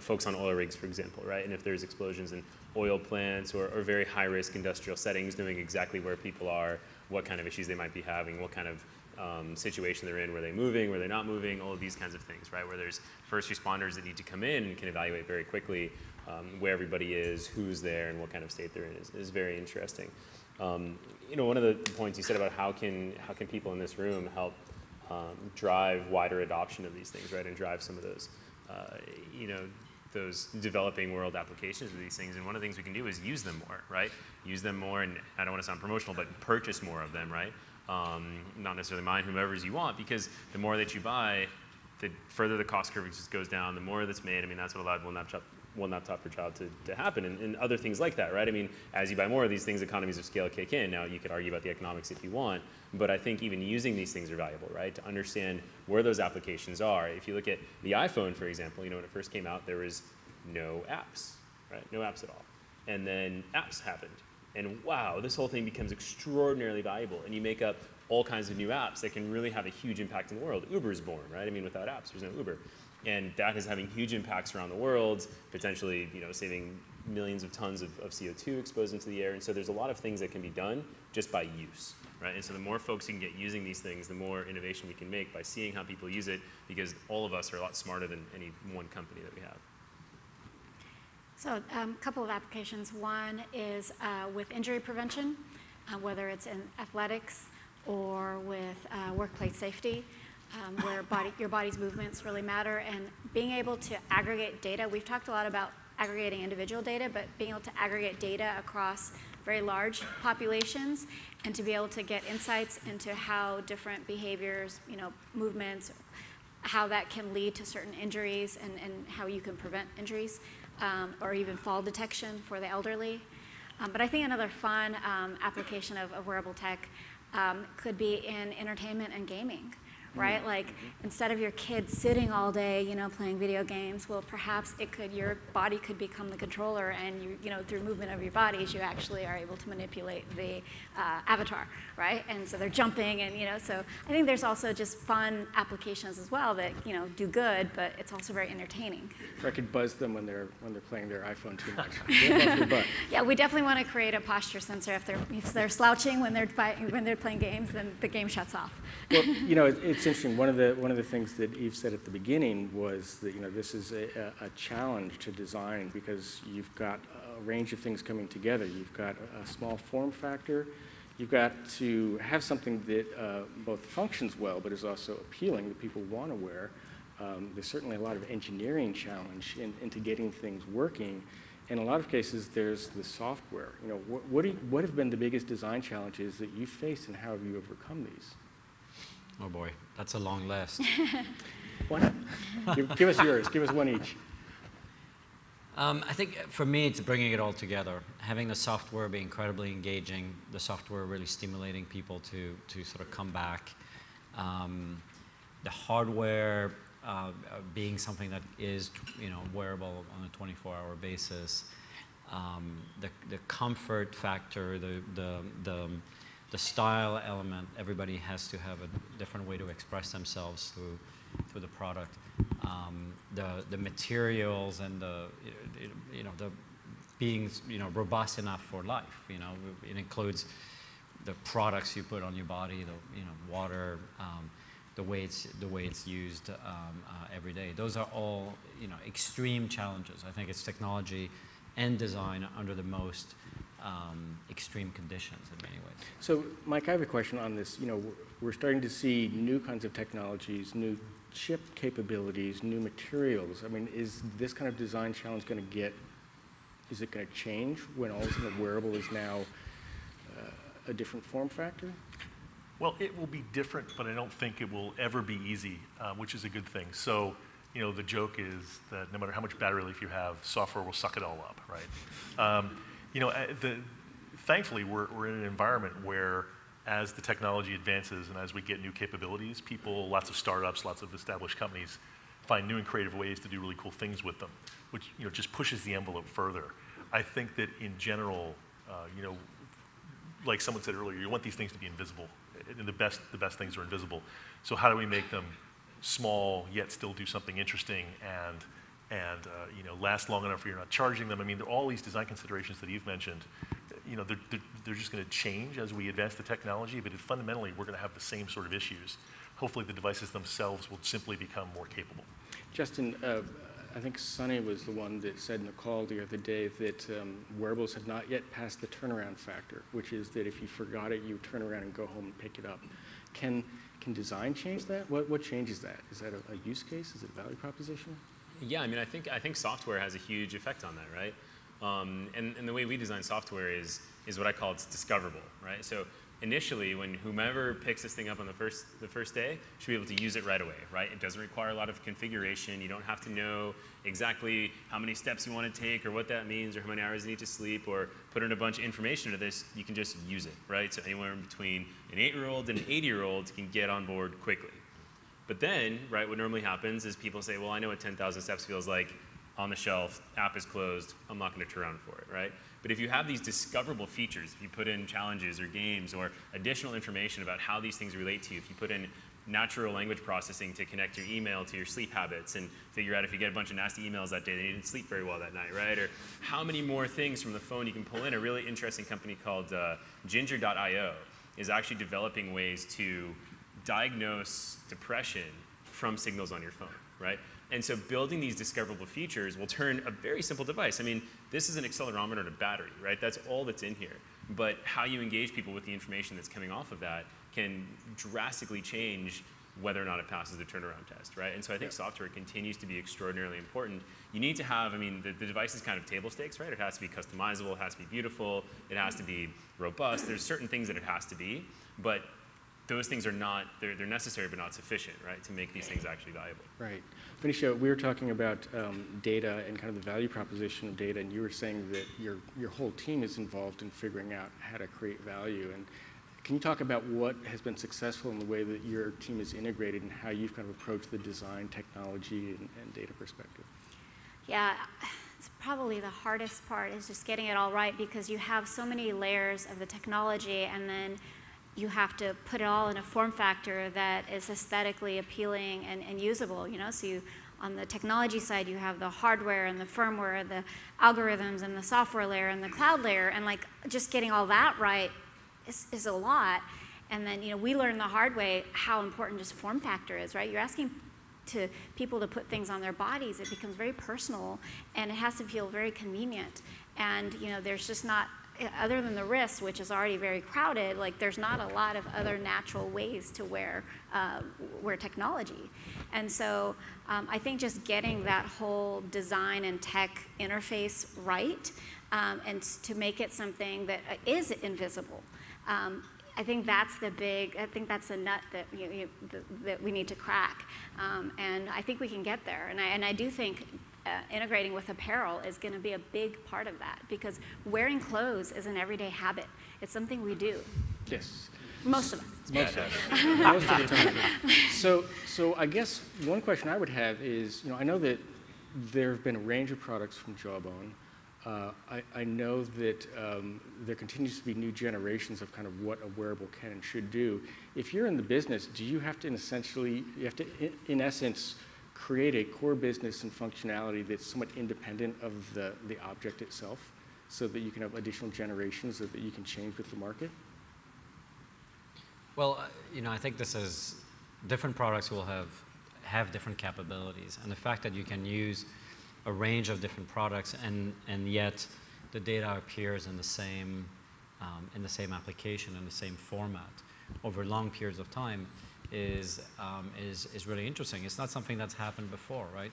folks on oil rigs, for example, right? And if there's explosions in oil plants or very high-risk industrial settings, knowing exactly where people are, what kind of issues they might be having, what kind of situation they're in, were they moving, were they not moving, all of these kinds of things, right? Where there's first responders that need to come in and can evaluate very quickly where everybody is, who's there, and what kind of state they're in is very interesting. One of the points you said about how can people in this room help drive wider adoption of these things, right, and drive some of those, those developing world applications of these things. And one of the things we can do is use them more, right? Use them more, and I don't want to sound promotional, but purchase more of them, right? Not necessarily mine, whomever's you want, because the more that you buy, the further the cost curve just goes down, the more that's made. I mean, that's what allowed one laptop per child to happen, and other things like that, right? I mean, as you buy more of these things, economies of scale kick in. Now, you could argue about the economics if you want, but I think even using these things are valuable, right? To understand where those applications are. If you look at the iPhone, for example, when it first came out, there was no apps, right? No apps at all. And then apps happened. And wow, this whole thing becomes extraordinarily valuable, and you make up all kinds of new apps that can really have a huge impact in the world. Uber is born, right? I mean, without apps, there's no Uber. And that is having huge impacts around the world, potentially saving millions of tons of CO2 exposed into the air. And so there's a lot of things that can be done just by use, right? And so the more folks you can get using these things, the more innovation we can make by seeing how people use it, because all of us are a lot smarter than any one company that we have. So a couple of applications. One is with injury prevention, whether it's in athletics or with workplace safety. Where your body's movements really matter, and being able to aggregate data. We've talked a lot about aggregating individual data, but being able to aggregate data across very large populations and to be able to get insights into how different behaviors, movements, how that can lead to certain injuries and how you can prevent injuries or even fall detection for the elderly. But I think another fun application of wearable tech could be in entertainment and gaming. Right? Like instead of your kid sitting all day, playing video games, well, perhaps your body could become the controller, and through movement of your bodies, you actually are able to manipulate the avatar, right? And so they're jumping, and so I think there's also just fun applications as well that do good, but it's also very entertaining. Or I could buzz them when they're playing their iPhone too much. Buzz their butt. Yeah, we definitely want to create a posture sensor. If they're slouching when they're playing games, then the game shuts off. Well, it's interesting. One of the things that Yves said at the beginning was that this is a challenge to design, because you've got a range of things coming together. You've got a small form factor. You've got to have something that both functions well, but is also appealing, that people want to wear. There's certainly a lot of engineering challenge into getting things working. In a lot of cases, there's the software. What have been the biggest design challenges that you've faced, and how have you overcome these? Oh boy, that's a long list. Why not? Give us yours. Give us one each. I think for me, it's bringing it all together. Having the software be incredibly engaging, the software really stimulating people to sort of come back. The hardware being something that is wearable on a 24-hour basis. The comfort factor, the style element. Everybody has to have a different way to express themselves through the product. The materials and the being robust enough for life. It includes the products you put on your body, the water, the way it's used every day. Those are all extreme challenges. I think it's technology and design under the most extreme conditions in many ways. So, Mike, I have a question on this. You know, we're starting to see new kinds of technologies, new chip capabilities, new materials. I mean, is this kind of design challenge going to is it going to change when all of a sudden a wearable is now a different form factor? Well, it will be different, but I don't think it will ever be easy, which is a good thing. So, you know, the joke is that no matter how much battery life you have, software will suck it all up, right? You know, thankfully, we're in an environment where as the technology advances and as we get new capabilities, people, lots of startups, lots of established companies find new and creative ways to do really cool things with them, which, you know, just pushes the envelope further. I think that in general, you know, like someone said earlier, you want these things to be invisible, and the best things are invisible. So how do we make them small yet still do something interesting and you know, last long enough where you're not charging them? I mean, all these design considerations that you've mentioned, you know, they're just going to change as we advance the technology, but fundamentally we're going to have the same sort of issues. Hopefully the devices themselves will simply become more capable. Justin, I think Sunny was the one that said in the call the other day that wearables have not yet passed the turnaround factor, which is that if you forgot it, you turn around and go home and pick it up. Can design change that? What changes that? Is that a use case? Is it a value proposition? Yeah, I mean, I think software has a huge effect on that, right? And the way we design software is what I call it's discoverable, right? So initially, when whomever picks this thing up on the first day should be able to use it right away, right? It doesn't require a lot of configuration. You don't have to know exactly how many steps you want to take or what that means or how many hours you need to sleep or put in a bunch of information into this. You can just use it, right? So anywhere in between an 8-year-old and an 80-year-old can get on board quickly. But then, right, what normally happens is people say, well, I know what 10,000 steps feels like. On the shelf, app is closed, I'm not going to turn around for it, right? But if you have these discoverable features, if you put in challenges or games or additional information about how these things relate to you, if you put in natural language processing to connect your email to your sleep habits and figure out if you get a bunch of nasty emails that day, then you didn't sleep very well that night, right? Or how many more things from the phone you can pull in. A really interesting company called Ginger.io is actually developing ways to diagnose depression from signals on your phone, right? And so building these discoverable features will turn a very simple device. I mean, this is an accelerometer and a battery, right? That's all that's in here. But how you engage people with the information that's coming off of that can drastically change whether or not it passes the turnaround test, right? And so I think software continues to be extraordinarily important. You need to have, I mean, the device is kind of table stakes, right? It has to be customizable, it has to be beautiful, it has to be robust. There's certain things that it has to be, but those things are not, they're necessary but not sufficient, right, to make these things actually valuable. Right. Monisha, we were talking about data and kind of the value proposition of data, and you were saying that your whole team is involved in figuring out how to create value. And can you talk about what has been successful in the way that your team is integrated and how you've kind of approached the design, technology, and data perspective? Yeah, it's probably the hardest part is just getting it all right because you have so many layers of the technology and then you have to put it all in a form factor that is aesthetically appealing and usable, you know? So you, on the technology side, you have the hardware and the firmware, the algorithms and the software layer and the cloud layer, and like just getting all that right is a lot. And then, you know, we learned the hard way how important just form factor is, right? You're asking to people to put things on their bodies, it becomes very personal and it has to feel very convenient. And, you know, there's just not, other than the wrist, which is already very crowded, like there's not a lot of other natural ways to wear technology. And so I think just getting that whole design and tech interface right and to make it something that is invisible. I think that's the nut that that we need to crack. And I think we can get there. And I do think integrating with apparel is going to be a big part of that because wearing clothes is an everyday habit. It's something we do. Yes. Most of us. Most of the time. So I guess one question I would have is, you know, I know that there have been a range of products from Jawbone. I know that there continues to be new generations of kind of what a wearable can and should do. If you're in the business, do you have to in essence, create a core business and functionality that's somewhat independent of the object itself so that you can have additional generations that you can change with the market? Well, you know, I think this is, different products will have different capabilities. And the fact that you can use a range of different products and yet the data appears in the same application, in the same format over long periods of time is really interesting. It's not something that's happened before, right?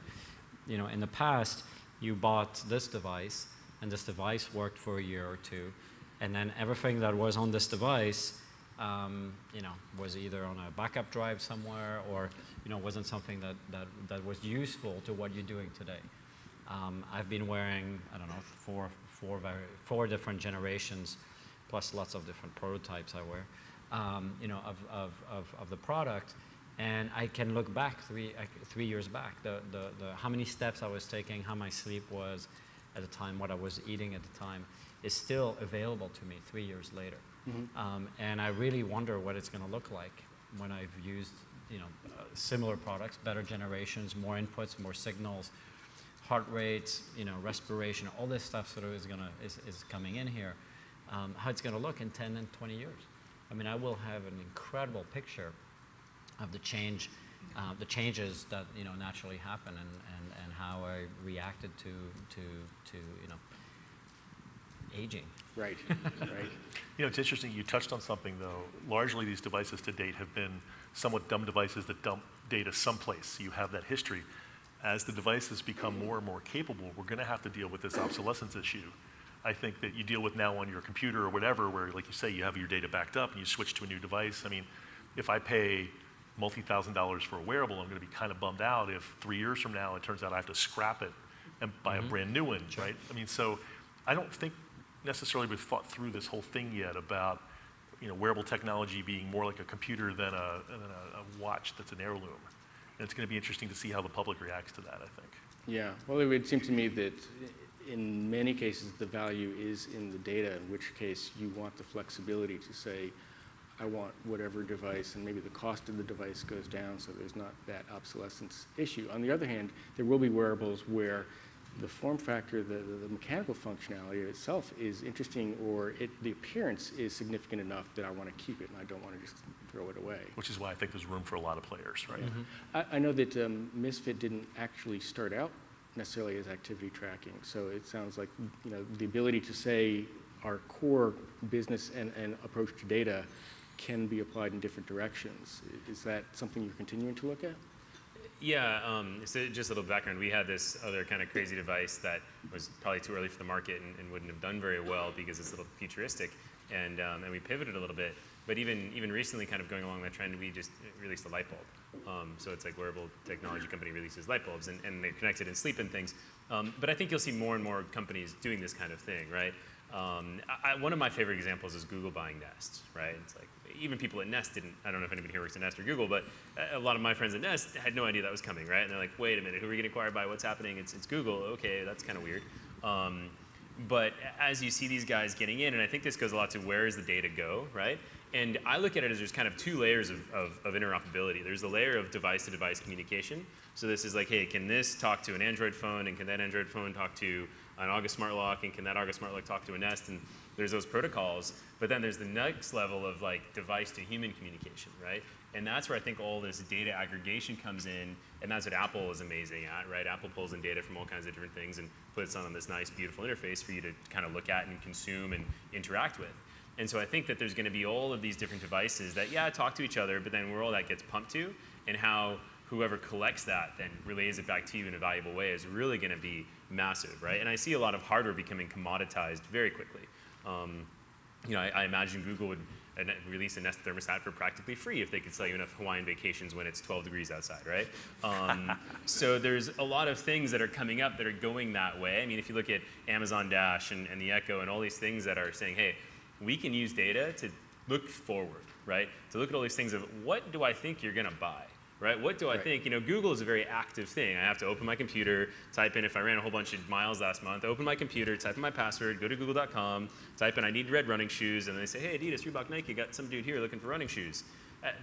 You know, in the past, you bought this device, and this device worked for a year or two, and then everything that was on this device, you know, was either on a backup drive somewhere, or you know, wasn't something that was useful to what you're doing today. I've been wearing, I don't know, four different generations, plus lots of different prototypes I wear, you know, of the product, and I can look back 3 years back, how many steps I was taking, how my sleep was at the time, what I was eating at the time, is still available to me 3 years later. Mm-hmm. And I really wonder what it's going to look like when I've used, you know, similar products, better generations, more inputs, more signals, heart rates, you know, respiration, all this stuff sort of is coming in here. How it's going to look in 10 and 20 years. I mean, I will have an incredible picture of the changes that, you know, naturally happen, and how I reacted to you know, aging. Right, right. You know, it's interesting, you touched on something though. Largely these devices to date have been somewhat dumb devices that dump data someplace, so you have that history. As the devices become more and more capable, we're going to have to deal with this obsolescence issue. I think that you deal with now on your computer or whatever, where, like you say, you have your data backed up and you switch to a new device. I mean, if I pay multi-$1,000s for a wearable, I'm going to be kind of bummed out if 3 years from now it turns out I have to scrap it and buy a brand new one, right? I mean, so I don't think necessarily we've thought through this whole thing yet about, you know, wearable technology being more like a computer than a watch that's an heirloom. And it's going to be interesting to see how the public reacts to that, I think. Yeah, well, it would seem to me that in many cases the value is in the data, in which case you want the flexibility to say, I want whatever device, and maybe the cost of the device goes down so there's not that obsolescence issue. On the other hand, there will be wearables where the form factor, the mechanical functionality itself is interesting, or the appearance is significant enough that I want to keep it and I don't want to just throw it away. Which is why I think there's room for a lot of players, right? Mm-hmm. I know that Misfit didn't actually start out necessarily as activity tracking, so it sounds like, you know, the ability to say our core business and approach to data can be applied in different directions. Is that something you're continuing to look at? Yeah, so just a little background. We had this other kind of crazy device that was probably too early for the market and wouldn't have done very well because it's a little futuristic, and we pivoted a little bit. But even recently, kind of going along that trend, we just released a light bulb. So it's like wearable technology company releases light bulbs, and they're connected in sleep and things. But I think you'll see more and more companies doing this kind of thing, right? One of my favorite examples is Google buying Nest, right? It's like, even people at Nest didn't, I don't know if anybody here works at Nest or Google, but a lot of my friends at Nest had no idea that was coming, right? And they're like, wait a minute, who are we getting acquired by? What's happening? It's Google. Okay, that's kind of weird. But as you see these guys getting in, and I think this goes a lot to where does the data go, right? And I look at it as there's kind of two layers of interoperability. There's the layer of device-to-device communication. So this is like, hey, can this talk to an Android phone, and can that Android phone talk to an August Smart Lock, and can that August Smart Lock talk to a Nest? And there's those protocols. But then there's the next level of like device-to-human communication, right? And that's where I think all this data aggregation comes in, and that's what Apple is amazing at, right? Apple pulls in data from all kinds of different things and puts it on this nice, beautiful interface for you to kind of look at and consume and interact with. And so I think that there's going to be all of these different devices that, yeah, talk to each other, but then where all that gets pumped to, and how whoever collects that then relays it back to you in a valuable way is really going to be massive, right? And I see a lot of hardware becoming commoditized very quickly. You know, I imagine Google would release a Nest thermostat for practically free if they could sell you enough Hawaiian vacations when it's 12 degrees outside, right? So there's a lot of things that are coming up that are going that way. I mean, if you look at Amazon Dash and the Echo and all these things that are saying, hey, we can use data to look forward, right? To look at all these things of what do I think you're going to buy? Right? What do I think? You know, Google is a very active thing. I have to open my computer, type in if I ran a whole bunch of miles last month, open my computer, type in my password, go to google.com, type in I need red running shoes, and they say, hey, Adidas, Reebok, Nike, got some dude here looking for running shoes.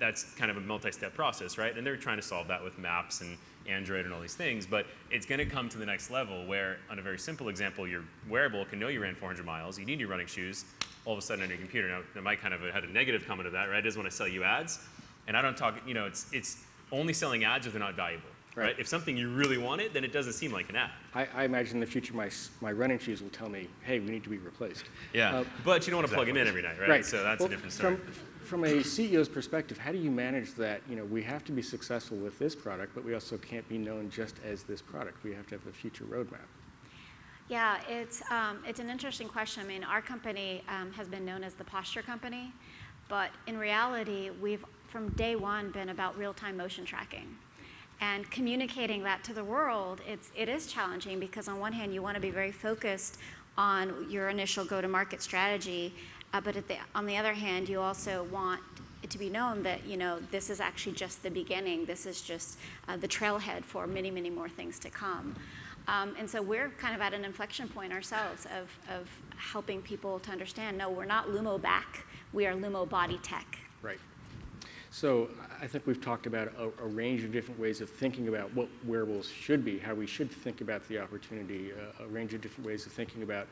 That's kind of a multi-step process, right? And they're trying to solve that with maps and Android and all these things, but it's going to come to the next level where, on a very simple example, your wearable can know you ran 400 miles, you need your running shoes, all of a sudden on your computer. Now, Mike kind of had a negative comment of that, right? It doesn't want to sell you ads. And I don't talk, you know, it's only selling ads if they're not valuable. right? If something you really want it, then it doesn't seem like an app. I imagine in the future my running shoes will tell me, hey, we need to be replaced. Yeah, but you don't want to plug them in every night, right? So that's a different story. From a CEO's perspective, how do you manage that? You know, we have to be successful with this product, but we also can't be known just as this product. We have to have a future roadmap. Yeah, it's an interesting question. I mean, our company has been known as the posture company, but in reality, we've from day one been about real-time motion tracking. And communicating that to the world, it is challenging because on one hand, you want to be very focused on your initial go-to-market strategy, but on the other hand, you also want it to be known that, you know, this is actually just the beginning. This is just the trailhead for many, many more things to come. And so we're kind of at an inflection point ourselves of helping people to understand, no, we're not Lumo back, we are Lumo body tech. Right. So I think we've talked about a range of different ways of thinking about what wearables should be, how we should think about the opportunity, a range of different ways of thinking about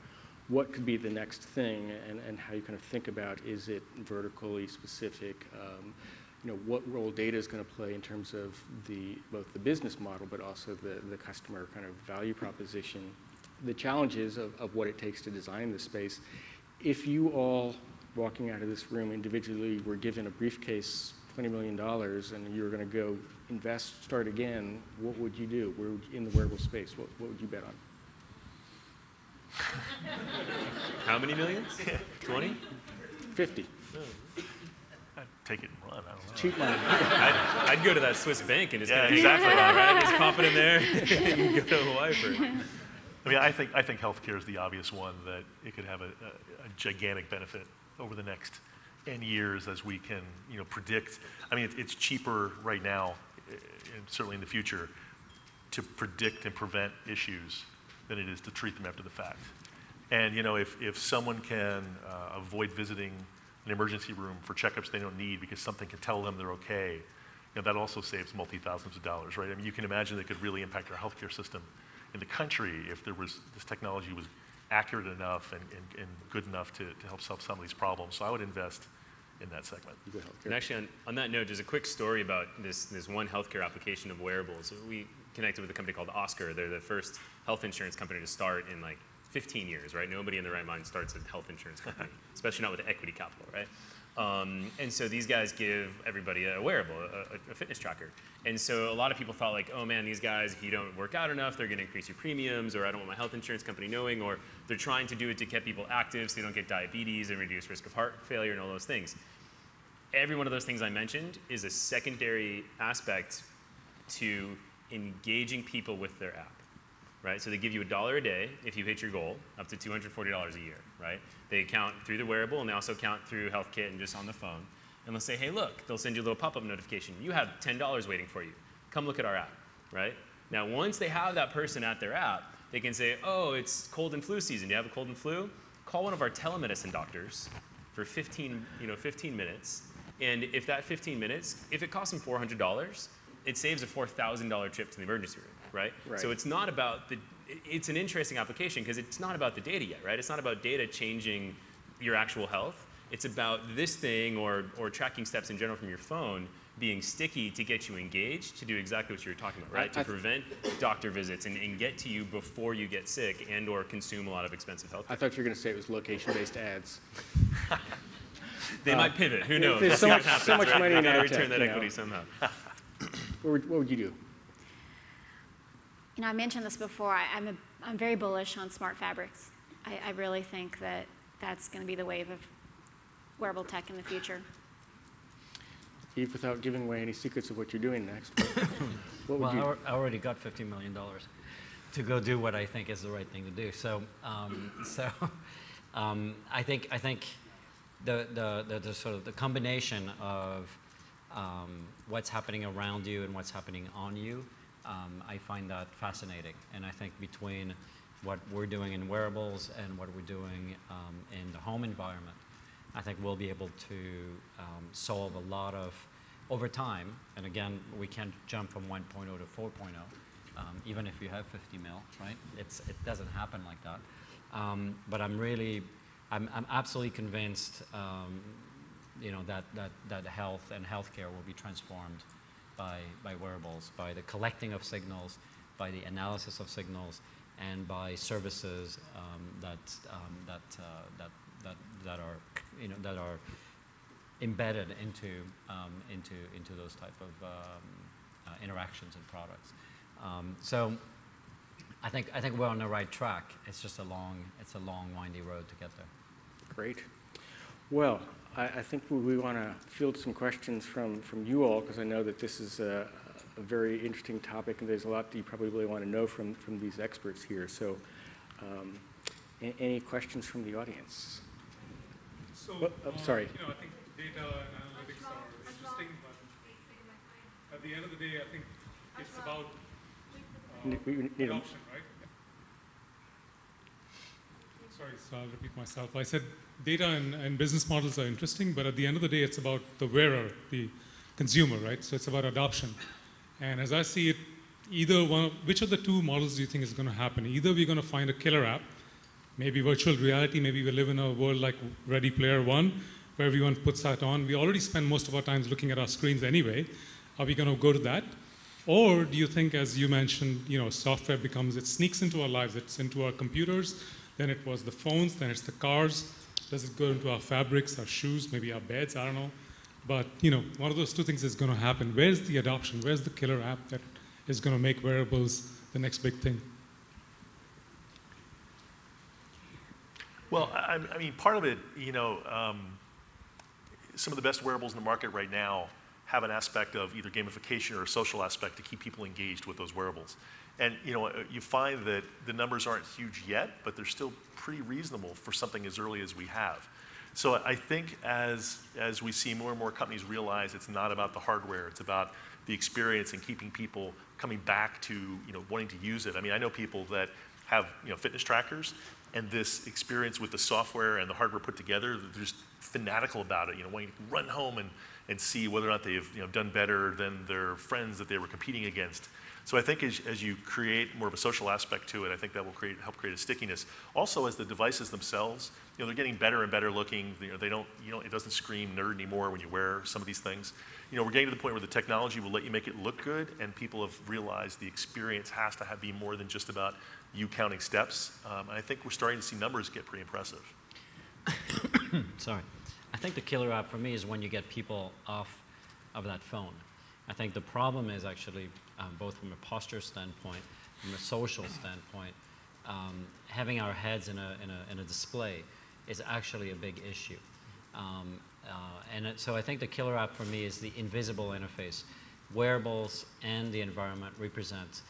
what could be the next thing, and how you kind of think about, is it vertically specific, you know, what role data is going to play in terms of both the business model, but also the customer kind of value proposition, the challenges of what it takes to design this space. If you all, walking out of this room individually, were given a briefcase, $20 million, and you were going to go invest, start again, what would you do? In the wearable space, what would you bet on? How many millions? 20? 50. I'd take it and run. I don't know. Cheap money. I'd go to that Swiss bank and just Yeah, kind of exactly. right? Just pop it in there and go to Hawaii for it. I mean, I think healthcare is the obvious one, that it could have a gigantic benefit over the next N years as we can, you know, predict. I mean, it's cheaper right now, and certainly in the future, to predict and prevent issues than it is to treat them after the fact. And, you know, if someone can avoid visiting an emergency room for checkups they don't need because something can tell them they're okay, you know, that also saves multi-thousands of dollars, right? I mean, you can imagine it could really impact our healthcare system in the country if this technology was accurate enough and good enough to help solve some of these problems. So I would invest in that segment. And actually, on that note, there's a quick story about this one healthcare application of wearables. We connected with a company called Oscar. They're the first health insurance company to start in like 15 years, right? Nobody in their right mind starts a health insurance company, especially not with equity capital, right? And so these guys give everybody a wearable, a fitness tracker. And so a lot of people thought like, oh man, these guys, if you don't work out enough, they're going to increase your premiums, or I don't want my health insurance company knowing, or they're trying to do it to get people active so they don't get diabetes and reduce risk of heart failure and all those things. Every one of those things I mentioned is a secondary aspect to engaging people with their app. Right? So they give you $1 a day if you hit your goal, up to $240 a year, right? They count through the wearable, and they also count through HealthKit and just on the phone. And they'll say, hey, look, they'll send you a little pop-up notification. You have $10 waiting for you. Come look at our app, right? Now, once they have that person at their app, they can say, oh, it's cold and flu season. Do you have a cold and flu? Call one of our telemedicine doctors for 15 minutes. And if that 15 minutes, if it costs them $400, it saves a $4,000 trip to the emergency room, right? So it's not about it's an interesting application because it's not about the data yet, right? It's not about data changing your actual health. It's about this thing or tracking steps in general from your phone being sticky to get you engaged, to do exactly what you were talking about, right? To prevent doctor visits and get to you before you get sick and or consume a lot of expensive health care. I thought you were going to say it was location-based ads. They might pivot. Who knows? There's so much money in ad tech, return that you know. equity somehow. What would you do? You know, I mentioned this before. I'm very bullish on smart fabrics. I really think that that's going to be the wave of wearable tech in the future. Yves, without giving away any secrets of what you're doing next, what would you? Well, I already got $50 million to go do what I think is the right thing to do. So, I think the sort of the combination of what's happening around you and what's happening on you, I find that fascinating. And I think between what we're doing in wearables and what we're doing in the home environment, I think we'll be able to solve a lot of, over time, and again, we can't jump from 1.0 to 4.0, even if you have 50 mil, right? It doesn't happen like that. But I'm absolutely convinced, you know, that health and healthcare will be transformed by wearables, by the collecting of signals, by the analysis of signals, and by services that are, you know, that are embedded into those type of interactions and products. So I think we're on the right track. It's just a long, windy road to get there. Great. Well, I think we want to field some questions from you all, because I know that this is a very interesting topic, and there's a lot that you probably want to know from these experts here. So any questions from the audience? So, sorry. You know, I think data and analytics are interesting, but at the end of the day, I think it's about adoption, right? Sorry, so I'll repeat myself. I said data and business models are interesting, but at the end of the day, it's about the wearer, the consumer, right? So it's about adoption. And as I see it, which of the two models do you think is going to happen? Either we're going to find a killer app, maybe virtual reality, maybe we live in a world like Ready Player One, where everyone puts that on. We already spend most of our time looking at our screens anyway. Are we going to go to that? Or do you think, as you mentioned, you know, software it sneaks into our lives, it's into our computers, then it was the phones, then it's the cars. Does it go into our fabrics, our shoes, maybe our beds? I don't know. But, you know, one of those two things is going to happen. Where's the adoption? Where's the killer app that is going to make wearables the next big thing? Well, I mean, part of it, you know, some of the best wearables in the market right now have an aspect of either gamification or a social aspect to keep people engaged with those wearables. And you know, you find that the numbers aren't huge yet, but they're still pretty reasonable for something as early as we have. So I think as we see more and more companies realize it's not about the hardware, it's about the experience and keeping people coming back to, you know, wanting to use it. I mean, I know people that have, you know, fitness trackers, and this experience with the software and the hardware put together, they're just fanatical about it, you know, wanting to run home and see whether or not they've, you know, done better than their friends that they were competing against. So I think as you create more of a social aspect to it, I think that will help create a stickiness. Also, as the devices themselves, you know, they're getting better and better looking. You know, it doesn't scream nerd anymore when you wear some of these things. You know, we're getting to the point where the technology will let you make it look good, and people have realized the experience has to be more than just about you counting steps. And I think we're starting to see numbers get pretty impressive. Sorry. I think the killer app for me is when you get people off of that phone. I think the problem is actually both from a posture standpoint, from a social standpoint, having our heads in a display is actually a big issue. So I think the killer app for me is the invisible interface. Wearables and the environment represent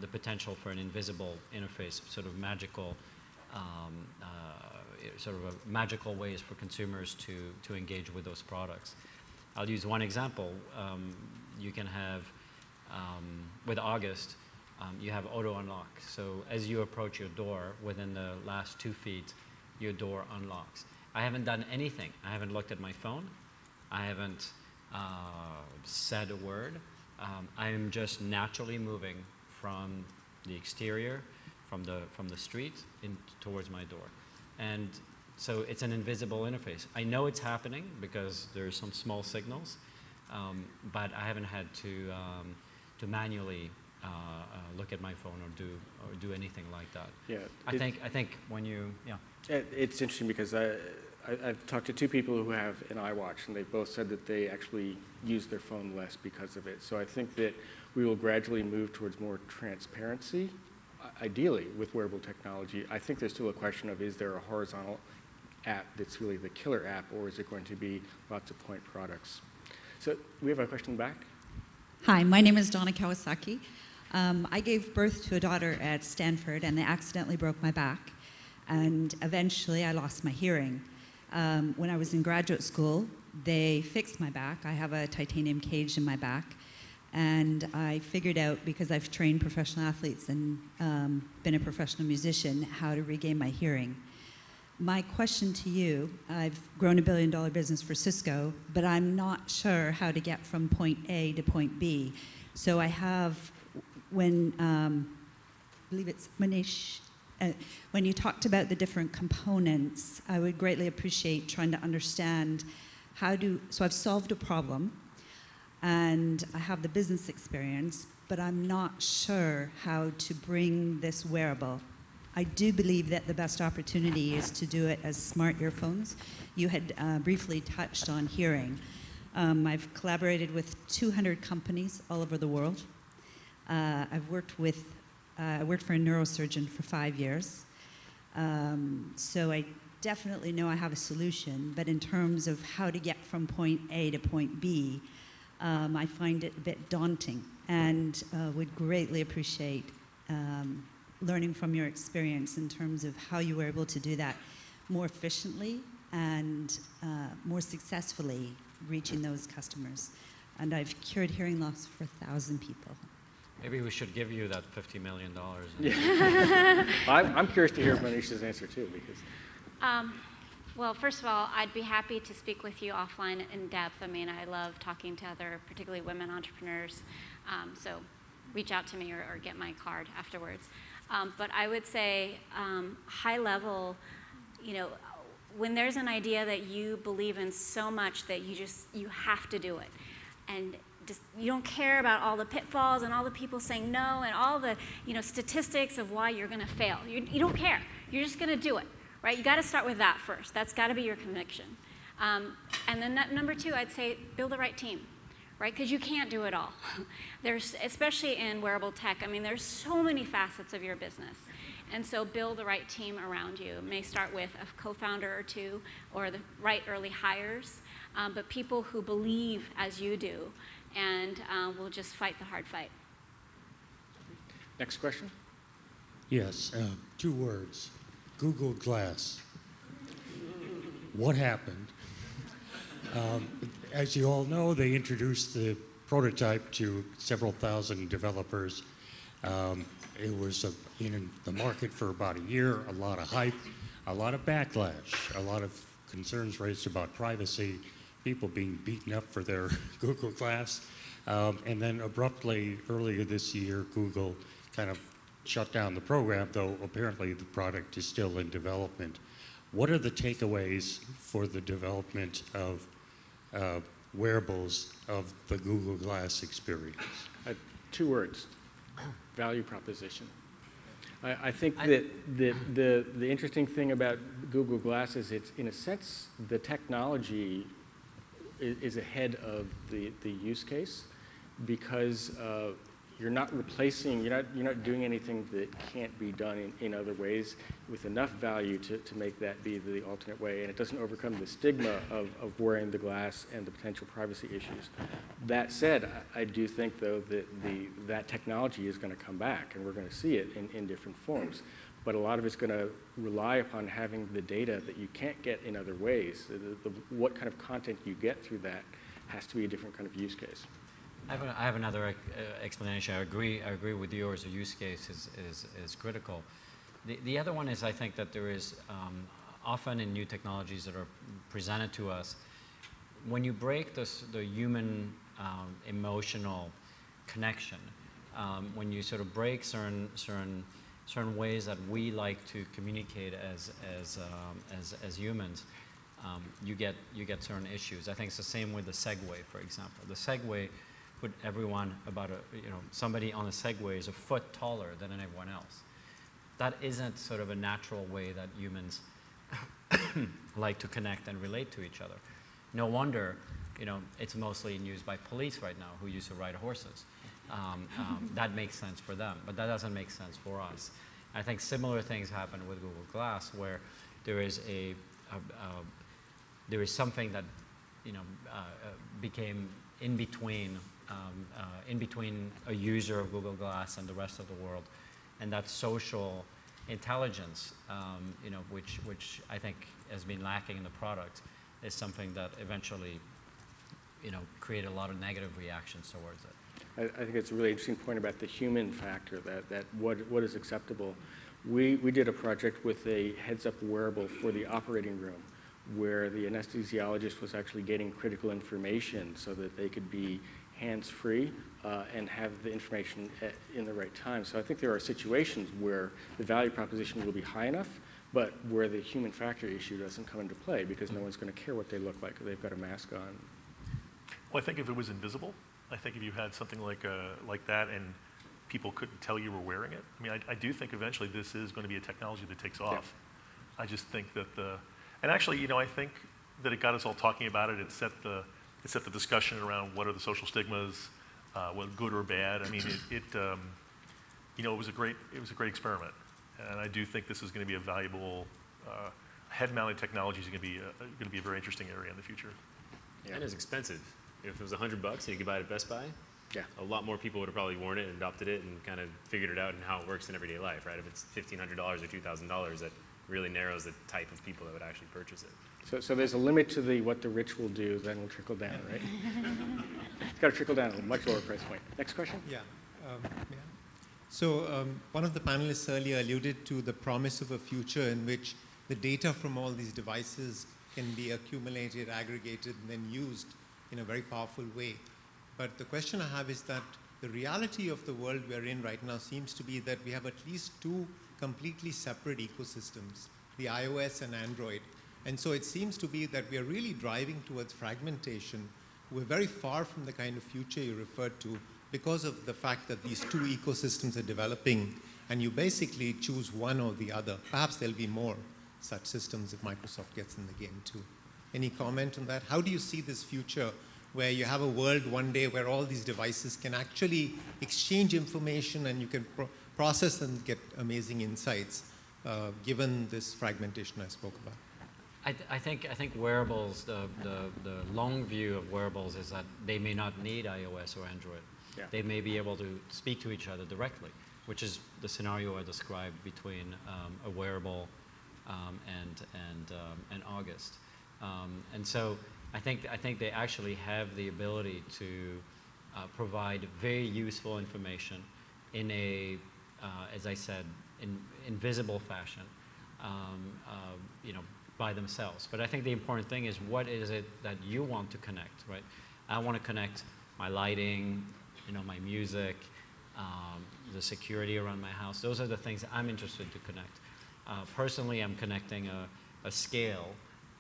the potential for an invisible interface, sort of magical, magical ways for consumers to engage with those products. I'll use one example. You can have, with August, you have auto unlock. So as you approach your door, within the last 2 feet, your door unlocks. I haven't done anything. I haven't looked at my phone. I haven't said a word. I am just naturally moving from the exterior, from the street towards my door. And so it's an invisible interface. I know it's happening because there's some small signals, but I haven't had to manually look at my phone or do anything like that. Yeah, I think when you It's interesting because I've talked to two people who have an iWatch, and they both said that they actually use their phone less because of it. So I think that we will gradually move towards more transparency, ideally with wearable technology. I think there's still a question of, is there a horizontal app that's really the killer app, or is it going to be lots of point products? So we have a question in the back. Hi, my name is Donna Kawasaki. I gave birth to a daughter at Stanford, and they accidentally broke my back. And eventually, I lost my hearing. When I was in graduate school, they fixed my back. I have a titanium cage in my back. And I figured out, because I've trained professional athletes and been a professional musician, how to regain my hearing. My question to you, I've grown $1 billion business for Cisco, but I'm not sure how to get from point A to point B. So I have, when, I believe it's Monisha, when you talked about the different components, I would greatly appreciate trying to understand so I've solved a problem. and I have the business experience, but I'm not sure how to bring this wearable. I do believe that the best opportunity is to do it as smart earphones. You had briefly touched on hearing. I've collaborated with 200 companies all over the world. I worked for a neurosurgeon for 5 years. So I definitely know I have a solution, but in terms of how to get from point A to point B, I find it a bit daunting and would greatly appreciate learning from your experience in terms of how you were able to do that more efficiently and more successfully reaching those customers. And I've cured hearing loss for 1,000 people. Maybe we should give you that $50 million. I'm curious to hear Monisha's answer too, because Well, first of all, I'd be happy to speak with you offline in depth. I mean, I love talking to other, particularly women entrepreneurs. So reach out to me or get my card afterwards. But I would say high level, you know, when there's an idea that you believe in so much that you have to do it. And just, you don't care about all the pitfalls and all the people saying no and all the, you know, statistics of why you're going to fail. You don't care. You're just going to do it. Right? You got to start with that first. That's got to be your conviction. And then number two, I'd say build the right team, right? Because you can't do it all. There's, especially in wearable tech, I mean, there's so many facets of your business. And so build the right team around you. It may start with a co-founder or two or the right early hires, but people who believe as you do and will just fight the hard fight. next question. Yes, 2 words. Google Glass. What happened? As you all know, they introduced the prototype to several thousand developers. It was in the market for about a year, a lot of hype, a lot of backlash, a lot of concerns raised about privacy, people being beaten up for their Google Glass. And then abruptly, earlier this year, Google kind of shut down the program, though apparently the product is still in development. What are the takeaways for the development of wearables of the Google Glass experience? 2 words, value proposition. I think that the interesting thing about Google Glass is it's, in a sense, the technology is ahead of the use case, because you're not replacing, you're not doing anything that can't be done in other ways with enough value to make that be the alternate way, and it doesn't overcome the stigma of wearing the glass and the potential privacy issues. That said, I do think, though, that that technology is going to come back, and we're going to see it in different forms. But a lot of it's going to rely upon having the data that you can't get in other ways. What kind of content you get through that has to be a different kind of use case. I have another explanation. I agree with yours. The use case is critical. The other one is, I think that there is often in new technologies that are presented to us, when you break the human emotional connection, when you sort of break certain ways that we like to communicate as humans, you get certain issues. I think it's the same with the Segway, for example. The Segway put everyone about somebody on a Segway is a foot taller than everyone else. That isn't sort of a natural way that humans like to connect and relate to each other. No wonder, it's mostly in use by police right now who used to ride horses. That makes sense for them, but that doesn't make sense for us. I think similar things happen with Google Glass, where there is something that became in between a user of Google Glass and the rest of the world, and that social intelligence, which I think has been lacking in the product, is something that eventually, created a lot of negative reactions towards it. I think it's a really interesting point about the human factor, that what is acceptable. We did a project with a heads-up wearable for the operating room, where the anesthesiologist was actually getting critical information so that they could be hands-free and have the information in the right time. So I think there are situations where the value proposition will be high enough, but where the human factor issue doesn't come into play, because no one's going to care what they look like if they've got a mask on. Well, I think if it was invisible, I think if you had something like that and people couldn't tell you were wearing it, I mean, I do think eventually this is going to be a technology that takes off. I just think that and actually, you know, I think that it got us all talking about it. It set the discussion around what are the social stigmas, what good or bad. I mean, you know, it was a great experiment, and I do think this is going to be a valuable head-mounted technology is going to be a very interesting area in the future. Yeah. And it's expensive. If it was $100 and you could buy it at Best Buy, Yeah. a lot more people would have probably worn it and adopted it and kind of figured it out and how it works in everyday life, right? If it's $1,500 or $2,000, that really narrows the type of people that would actually purchase it. So there's a limit to what the rich will do, then will trickle down, right? It's got to trickle down at a much lower price point. Next question? Yeah. So one of the panelists earlier alluded to the promise of a future in which the data from all these devices can be accumulated, aggregated, and then used in a very powerful way. But the question I have is that the reality of the world we're in right now seems to be that we have at least two completely separate ecosystems, the iOS and Android. And so it seems to be that we are really driving towards fragmentation. We're very far from the kind of future you referred to because of the fact that these two ecosystems are developing and you basically choose one or the other. Perhaps there'll be more such systems if Microsoft gets in the game too. Any comment on that? How do you see this future where you have a world one day where all these devices can actually exchange information and you can process and get amazing insights given this fragmentation I spoke about? I think wearables, the long view of wearables is that they may not need iOS or Android. Yeah. They may be able to speak to each other directly, which is the scenario I described between a wearable and August. And so I think they actually have the ability to provide very useful information in a, as I said, in invisible fashion, you know, by themselves. But I think the important thing is what is it that you want to connect, right? I want to connect my lighting, you know, my music, the security around my house. Those are the things I'm interested to connect. Personally, I'm connecting a scale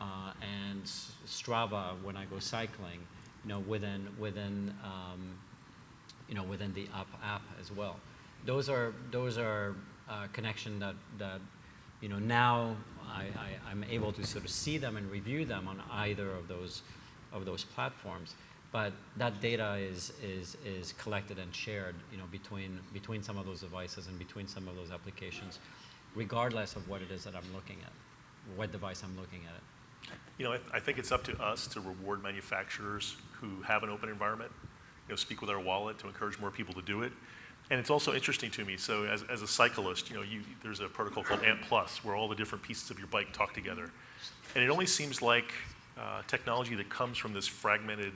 and Strava when I go cycling, you know, within the app as well. Those are connection that you know, now I'm able to sort of see them and review them on either of those platforms. But that data is collected and shared, you know, between some of those devices and between some of those applications, regardless of what it is that I'm looking at, what device I'm looking at it. You know, I think it's up to us to reward manufacturers who have an open environment, you know, speak with our wallet to encourage more people to do it. And it's also interesting to me, so as a cyclist, you know, there's a protocol called ANT+, where all the different pieces of your bike talk together. And it only seems like technology that comes from this fragmented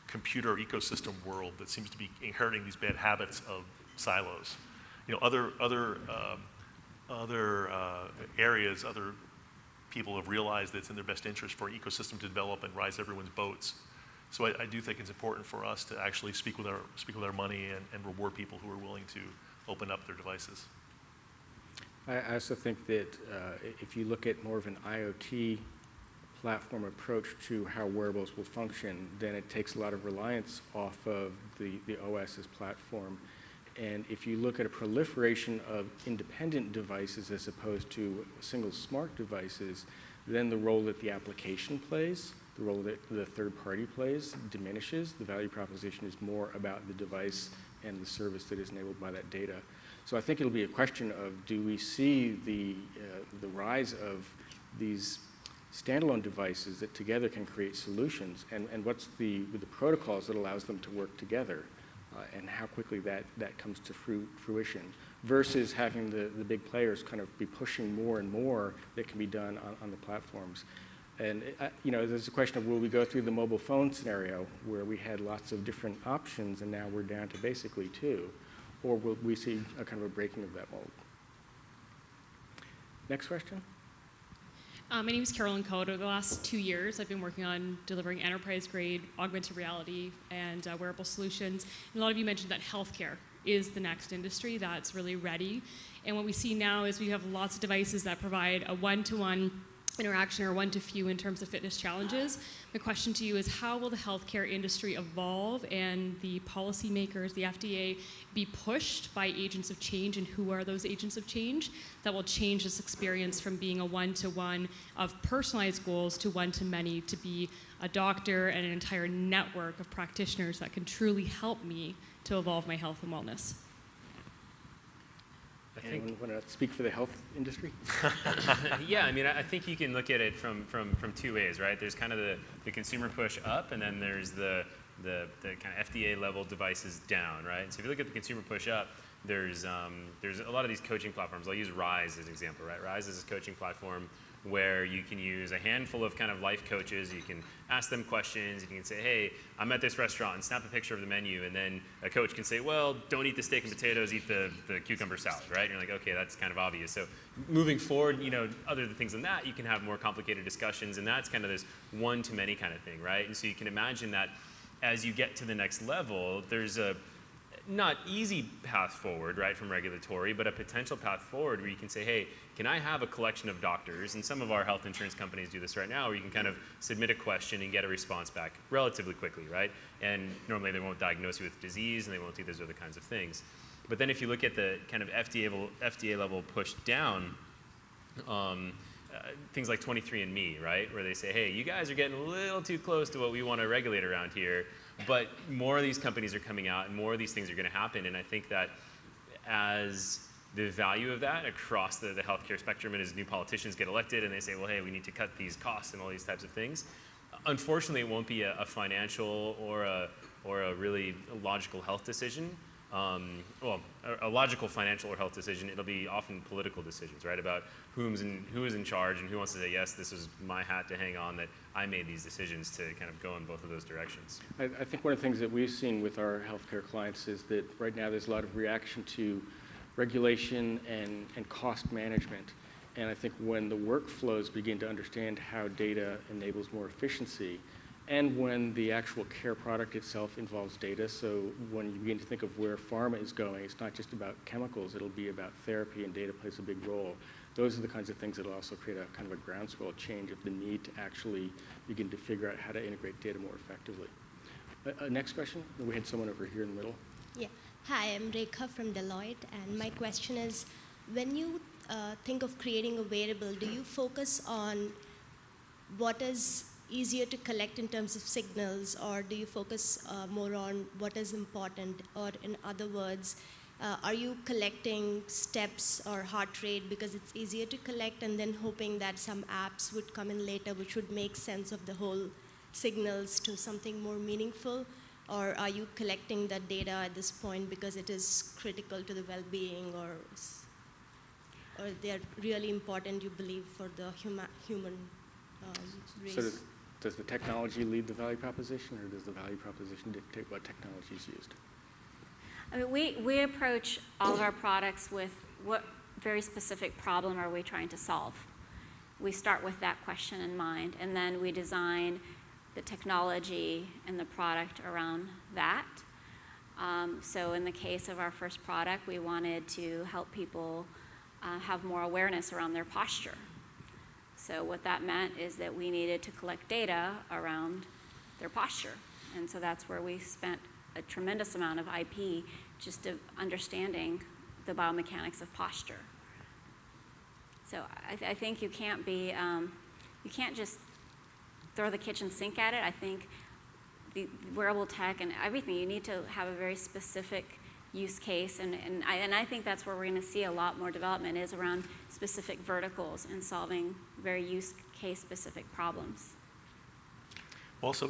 computer ecosystem world that seems to be inheriting these bad habits of silos. You know, other areas, other people have realized that it's in their best interest for an ecosystem to develop and rise everyone's boats. So I do think it's important for us to actually speak with our money and reward people who are willing to open up their devices. I also think that if you look at more of an IoT platform approach to how wearables will function, then it takes a lot of reliance off of the OS's platform. And if you look at a proliferation of independent devices as opposed to single smart devices, then the role that the application plays, the role that the third party plays diminishes. The value proposition is more about the device and the service that is enabled by that data. So I think it'll be a question of, do we see the rise of these standalone devices that together can create solutions, and what's the protocols that allows them to work together, and how quickly that comes to fruition, versus having the big players kind of be pushing more and more that can be done on the platforms. And you know, there's a question of, will we go through the mobile phone scenario where we had lots of different options and now we're down to basically two, or will we see a kind of a breaking of that mold? Next question. My name is Carolyn Cote. Over the last 2 years, I've been working on delivering enterprise-grade augmented reality and wearable solutions. And a lot of you mentioned that healthcare is the next industry that's really ready. And what we see now is we have lots of devices that provide a one-to-one interaction or one to few in terms of fitness challenges. My question to you is, how will the healthcare industry evolve and the policymakers, the FDA, be pushed by agents of change, and who are those agents of change that will change this experience from being a one-to-one of personalized goals to one-to-many, to be a doctor and an entire network of practitioners that can truly help me to evolve my health and wellness? Anyone want to speak for the health industry? Yeah, I mean, I think you can look at it from two ways, right? There's kind of the consumer push up, and then there's the kind of FDA level devices down, right? So if you look at the consumer push up, there's a lot of these coaching platforms. I'll use Rise as an example, right? Rise is a coaching platform where you can use a handful of kind of life coaches. You can ask them questions. You can say, hey, I'm at this restaurant, and snap a picture of the menu, and then a coach can say, well, don't eat the steak and potatoes, eat the cucumber salad, right? And you're like, okay, that's kind of obvious. So moving forward, other things than that, you can have more complicated discussions, and that's kind of this one-to-many kind of thing, right? And so you can imagine that as you get to the next level, there's a not easy path forward, right, from regulatory, but a potential path forward where you can say, hey, can I have a collection of doctors? And some of our health insurance companies do this right now, where you can kind of submit a question and get a response back relatively quickly, right? And normally they won't diagnose you with disease, and they won't do those other kinds of things. But then if you look at the kind of FDA level push down, things like 23andMe, right, where they say, hey, you guys are getting a little too close to what we want to regulate around here. But more of these companies are coming out, and more of these things are going to happen. And I think that as the value of that across the healthcare spectrum, and as new politicians get elected and they say, well, hey, we need to cut these costs and all these types of things, unfortunately, it won't be a financial or a really logical health decision. A logical financial or health decision. It'll be often political decisions, right, about who is in charge and who wants to say, yes, this is my hat to hang on, that I made these decisions to kind of go in both of those directions. I think one of the things that we've seen with our healthcare clients is that right now there's a lot of reaction to regulation and cost management. And I think when the workflows begin to understand how data enables more efficiency, and when the actual care product itself involves data, so when you begin to think of where pharma is going, it's not just about chemicals, it'll be about therapy, and data plays a big role. Those are the kinds of things that will also create a kind of a groundswell change of the need to actually begin to figure out how to integrate data more effectively. Next question? We had someone over here in the middle. Yeah. Hi, I'm Rekha from Deloitte, and my question is, when you think of creating a wearable, do you focus on what is easier to collect in terms of signals, or do you focus more on what is important? Or in other words, are you collecting steps or heart rate because it's easier to collect, and then hoping that some apps would come in later which would make sense of the whole signals to something more meaningful? Or are you collecting that data at this point because it is critical to the well-being, or they're really important, you believe, for the human race? So does the technology lead the value proposition, or does the value proposition dictate what technology is used? I mean, we approach all of our products with what very specific problem are we trying to solve. We start with that question in mind, and then we design the technology and the product around that. So in the case of our first product, we wanted to help people have more awareness around their posture. So what that meant is that we needed to collect data around their posture. And so that's where we spent a tremendous amount of IP just of understanding the biomechanics of posture. So I think you can't be, you can't just throw the kitchen sink at it. I think the wearable tech and everything, you need to have a very specific use case, and I think that's where we're going to see a lot more development, is around specific verticals and solving very use case specific problems. Also,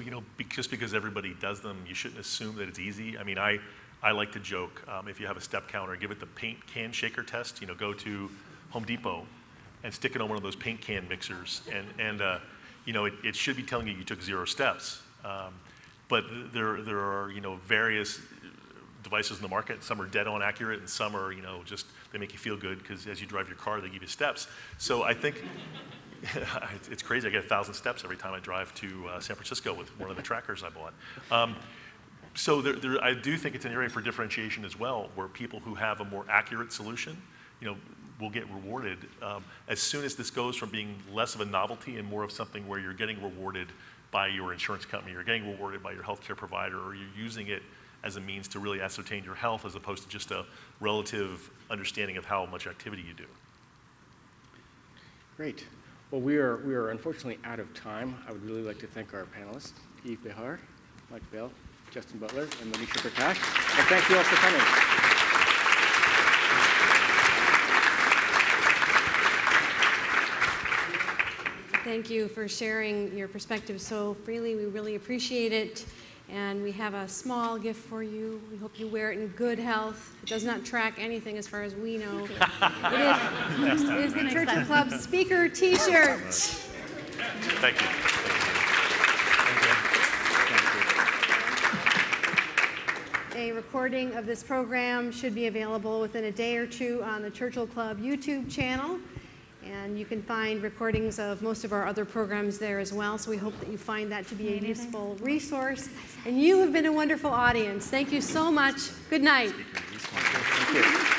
just because everybody does them, you shouldn't assume that it's easy. I mean, I like to joke, if you have a step counter, give it the paint can shaker test. Go to Home Depot and stick it on one of those paint can mixers, and it should be telling you took 0 steps. But there are various devices in the market. Some are dead on accurate, and some are just they make you feel good because as you drive your car, they give you steps. So I think it's crazy. I get 1,000 steps every time I drive to San Francisco with one of the trackers I bought. So I do think it's an area for differentiation as well, where people who have a more accurate solution, will get rewarded as soon as this goes from being less of a novelty and more of something where you're getting rewarded by your insurance company, you're getting rewarded by your healthcare provider, or you're using it as a means to really ascertain your health as opposed to just a relative understanding of how much activity you do. Great. Well, we are unfortunately out of time. I would really like to thank our panelists, Yves Behar, Mike Bell, Justin Butler, and Monisha Perkash. And thank you all for coming. Thank you for sharing your perspective so freely. We really appreciate it. And we have a small gift for you. We hope you wear it in good health. It does not track anything as far as we know. It is the Churchill Club speaker T-shirt. Thank you. A recording of this program should be available within a day or two on the Churchill Club YouTube channel. And you can find recordings of most of our other programs there as well. So we hope that you find that to be a useful resource. And you have been a wonderful audience. Thank you so much. Good night. Thank you.